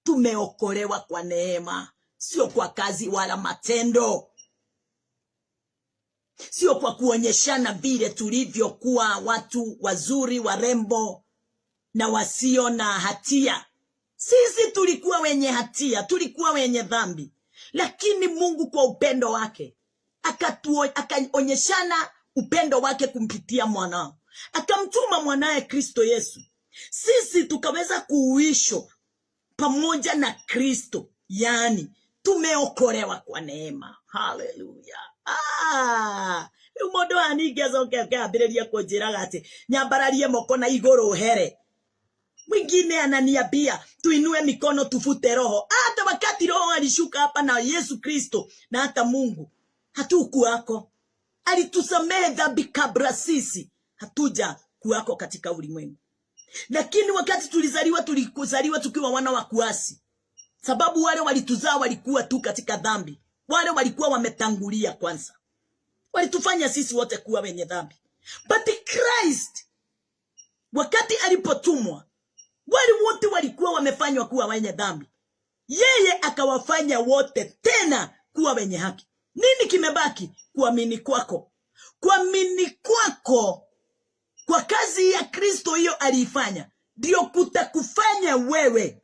Speaker 1: Tumeokolewa kwa neema, sio kwa kazi wala matendo. Sio kwa kuonyeshana vile tulivyokuwa watu wazuri, warembo na wasio na hatia. Sisi tulikuwa wenye hatia, tulikuwa wenye dhambi. Lakini Mungu kwa upendo wake akaonyeshana upendo wake kumpitia mwanao. Akamtuma mwanae Kristo Yesu. Sisi tukaweza kuuishwa pamoja na Kristo. Yaani tumeokolewa kwa neema. Hallelujah. Umodo anigezo keabireria kujiraga ati nyambararie moko na iguru here. Mwingine ananiambia tuinue mikono tufute roho. Hata wakati roho alishuka hapa na Yesu Kristo na hata Mungu hatukuwako. Alitusamehe dhambi kabla sisi hatuja kuwako katika ulimwengu. Lakini wakati tulikuzaliwa tukiwa wana wa kuasi. Sababu wale walituzaa walikuwa tu katika dhambi. Wale walikuwa wametangulia kwanza. Walitufanya sisi wote kuwa wenye dhambi. But Christ, wakati alipotumwa, wale wote walikuwa wamefanywa kuwa wenye dhambi. Yeye akawafanya wote tena kuwa wenye haki. Nini kimebaki? Kuamini kwako. Kuamini kwako kwa kazi ya Kristo hiyo aliifanya, ndio kutakufanya wewe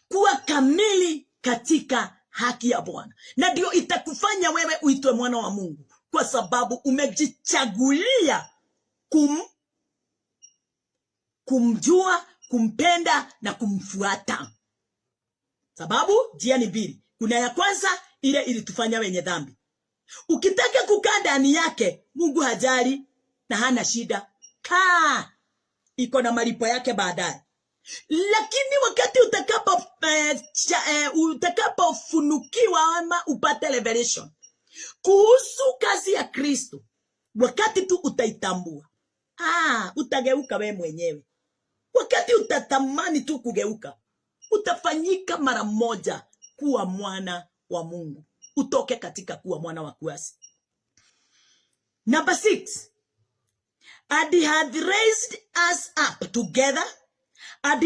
Speaker 1: kuwa kamili katika haki ya Bwana. Na ndio itakufanya wewe uitwe mwana wa Mungu, kwa sababu umejichagulia kumjua, kumpenda na kumfuata. Sababu njia ni mbili. Kuna ya kwanza, ile ilitufanya wenye dhambi. Ukitaka kukaa ndani yake, Mungu hajali na hana shida. Kaa, iko na malipo yake baadaye. Lakini wakati utakapofunukiwa ama upate revelation kuhusu kazi ya Kristo, wakati tu utaitambua, utageuka we mwenyewe. Wakati utatamani tu kugeuka, utafanyika mara moja kuwa mwana wa Mungu. Utoke katika kuwa mwana wa kuasi. Number 6. And he had raised us up together and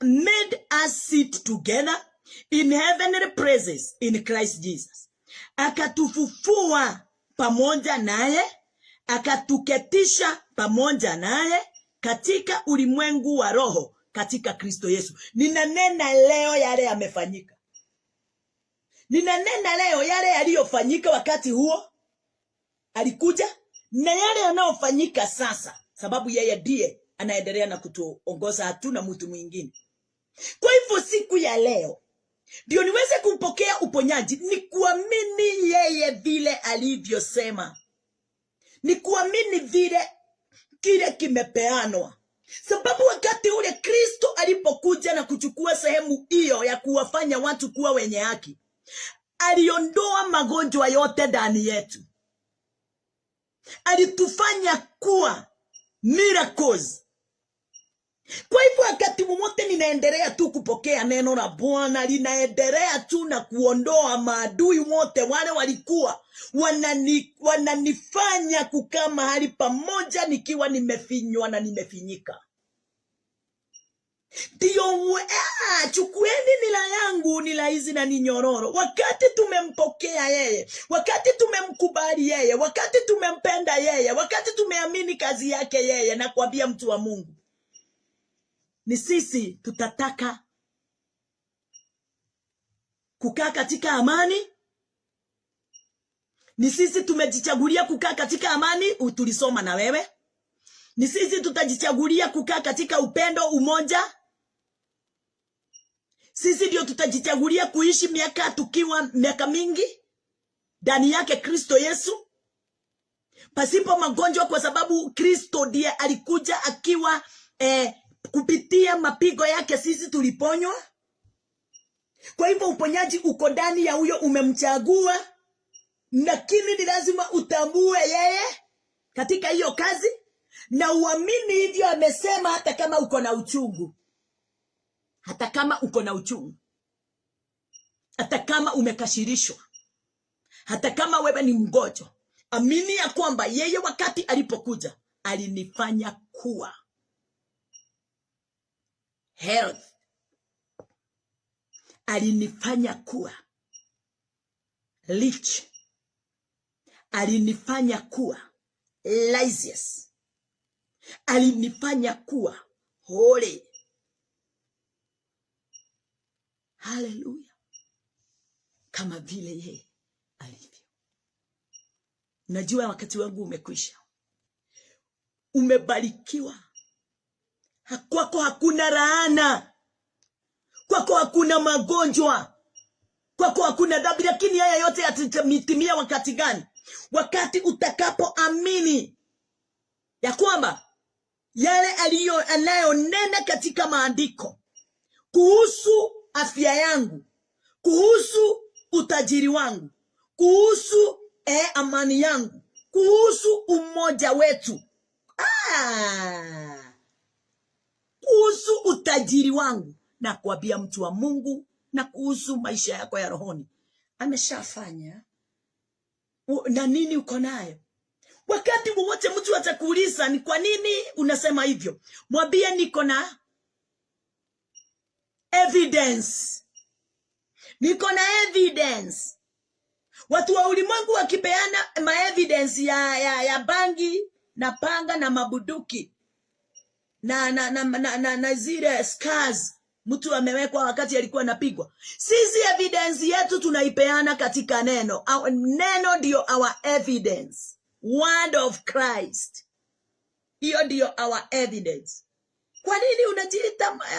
Speaker 1: made us sit together in heavenly places in Christ Jesus. Akatufufua pamoja naye, akatuketisha pamoja naye katika ulimwengu wa roho katika Kristo Yesu. Ninanena leo yale yamefanyika. Ninanena leo yale yaliyofanyika wakati huo alikuja, na yale yanayofanyika sasa, sababu yeye ndiye anaendelea na kutuongoza, hatuna mtu mwingine. Kwa hivyo siku ya leo ndio niweze kumpokea uponyaji, ni kuamini yeye vile alivyosema, ni kuamini vile kile kimepeanwa. Sababu wakati ule Kristo alipokuja na kuchukua sehemu hiyo ya kuwafanya watu kuwa wenye haki, aliondoa magonjwa yote ndani yetu. Alitufanya kuwa miracles. Kwa hivyo wakati mmote ninaendelea tu kupokea neno la Bwana, linaendelea tu na kuondoa maadui wote wale walikuwa wananifanya kukaa mahali pamoja nikiwa nimefinywa na nimefinyika. Ndio, chukueni nila yangu, nila hizi na ninyororo. Wakati tumempokea yeye, wakati tumemkubali yeye, wakati tumempenda yeye, wakati tumeamini kazi yake yeye, na kuambia mtu wa Mungu, ni sisi tutataka kukaa katika amani. Ni sisi tumejichagulia kukaa katika amani, tulisoma na wewe. Ni sisi tutajichagulia kukaa katika upendo, umoja. Sisi ndio tutajichagulia kuishi miaka mingi ndani yake Kristo Yesu, pasipo magonjwa, kwa sababu Kristo ndiye alikuja akiwa kupitia mapigo yake sisi tuliponywa. Kwa hivyo uponyaji uko ndani ya huyo umemchagua, lakini ni lazima utambue yeye katika hiyo kazi na uamini hivyo amesema. Hata kama uko na uchungu, hata kama uko na uchungu, hata kama umekashirishwa, hata kama wewe ni mgonjwa, amini ya kwamba yeye wakati alipokuja alinifanya kuwa health, alinifanya kuwa rich, alinifanya kuwa righteous, alinifanya kuwa holy. Hallelujah. Kama vile yeye alivyo. Najua wakati wangu umekwisha. Umebarikiwa. Kwako hakuna laana. Kwako hakuna magonjwa. Kwako hakuna dhambi. Lakini haya yote yatatimia wakati gani? Wakati utakapoamini ya kwamba yale anayonena katika maandiko kuhusu afya yangu, kuhusu utajiri wangu, kuhusu amani yangu, kuhusu umoja wetu, utajiri wangu, na kuambia mtu wa Mungu na kuhusu maisha yako ya rohoni. Ameshafanya. Na nini uko nayo? Wakati wowote mtu atakuuliza ni kwa nini unasema hivyo, mwambie niko na evidence. Niko na evidence. Watu wa ulimwengu wakipeana ma evidence ya bangi na panga na mabuduki na zile scars mtu amewekwa wakati alikuwa anapigwa, sisi evidence yetu tunaipeana katika neno. Neno ndio our evidence. Word of Christ. Hiyo ndio our evidence. Kwa nini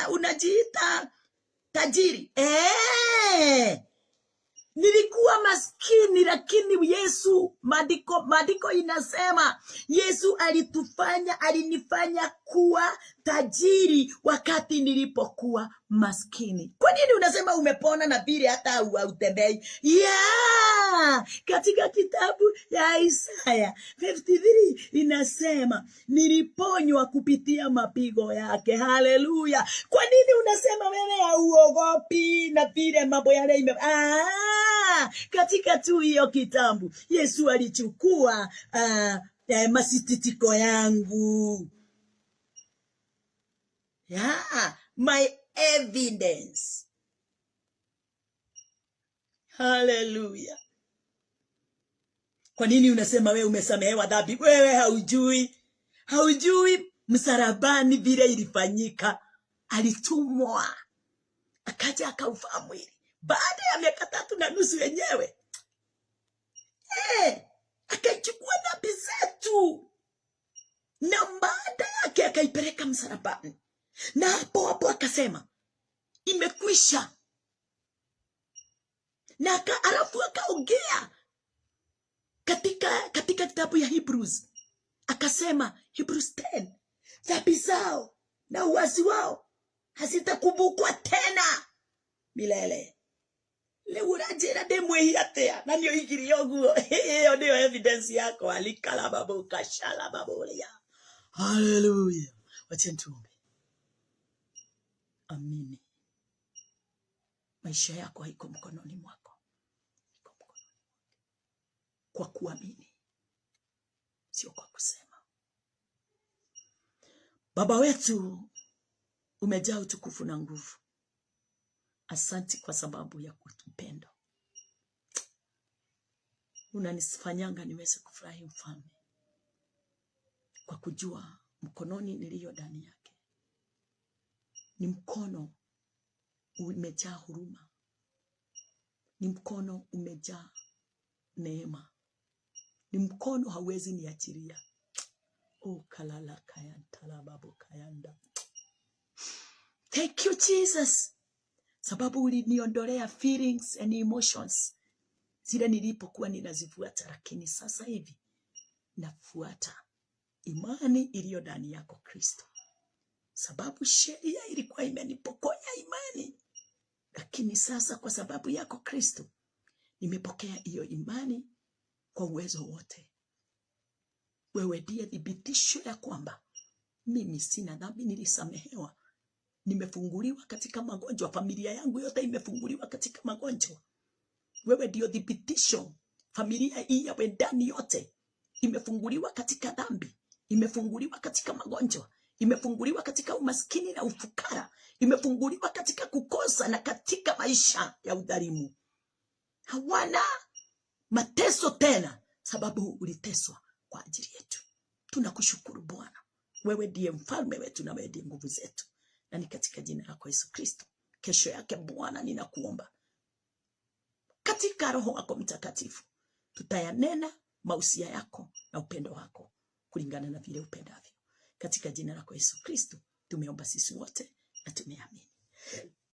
Speaker 1: unajiita tajiri? Nilikuwa maskini, lakini Yesu, maandiko inasema Yesu alinifanya kuwa tajiri wakati nilipokuwa maskini. Kwa nini unasema umepona na vile hata hautembei? Katika kitabu ya Isaya 53 inasema niliponywa kupitia mapigo yake. Haleluya. Kwa nini unasema wewe hauogopi na vile mambo yale katika tu hiyo kitabu Yesu alichukua masititiko yangu. My evidence. Hallelujah. Kwa nini unasema wewe umesamehewa dhambi? Wewe haujui msalabani vile ilifanyika. Alitumwa akaja akaufaa mwili baada ya miaka 3.5 yenyewe. Akaichukua dhambi zetu, na baada yake akaipeleka msalabani, na hapo akasema imekwisha. Na alafu akaongea katika kitabu ya Hebrews, akasema Hebrews 10, dhambi zao na uasi wao hazitakumbukwa tena milele. Leurajera demwe atea na niyo higiri yoguo. Hiyo ndio evidence yako. Alikala babu kashala babulia. Hallelujah. Wacha tuombe. Amini. Maisha yako haiko mkononi mwako. Iko mkononi mwako. Kwa kuamini, sio kwa kusema. Baba wetu, umejaa utukufu na nguvu. Asante kwa sababu ya kutupenda. Unanifanyanga niweze kufurahi Mfalme, kwa kujua mkononi niliyo ndani yake ni mkono umejaa huruma, ni mkono umejaa neema, ni mkono hauwezi niachilia. Kalala kayantala babu kayanda. Thank you Jesus, sababu uliniondolea feelings and emotions zile nilipokuwa ninazifuata, lakini sasa hivi nafuata imani iliyo ndani yako Kristo. Sababu sheria ilikuwa imenipokonya imani, lakini sasa kwa sababu yako Kristo nimepokea hiyo imani kwa uwezo wote. Wewe ndiye thibitisho ya kwamba mimi sina dhambi, nilisamehewa. Nimefunguliwa katika magonjwa, familia yangu yote imefunguliwa katika magonjwa. Wewe ndio thibitisho, familia hii ya Wendani yote imefunguliwa katika dhambi, imefunguliwa katika magonjwa, imefunguliwa katika umaskini na ufukara, imefunguliwa katika kukosa na katika maisha ya udhalimu. Hawana mateso tena, sababu uliteswa kwa ajili yetu. Tunakushukuru Bwana. Wewe ndiye mfalme wetu na wewe ndiye nguvu zetu. Na ni katika jina lako Yesu Kristo. Kesho yake Bwana ninakuomba, katika Roho wako Mtakatifu tutayanena mausia yako na upendo wako kulingana na vile upendavyo. Katika jina lako Yesu Kristo tumeomba sisi wote na tumeamini.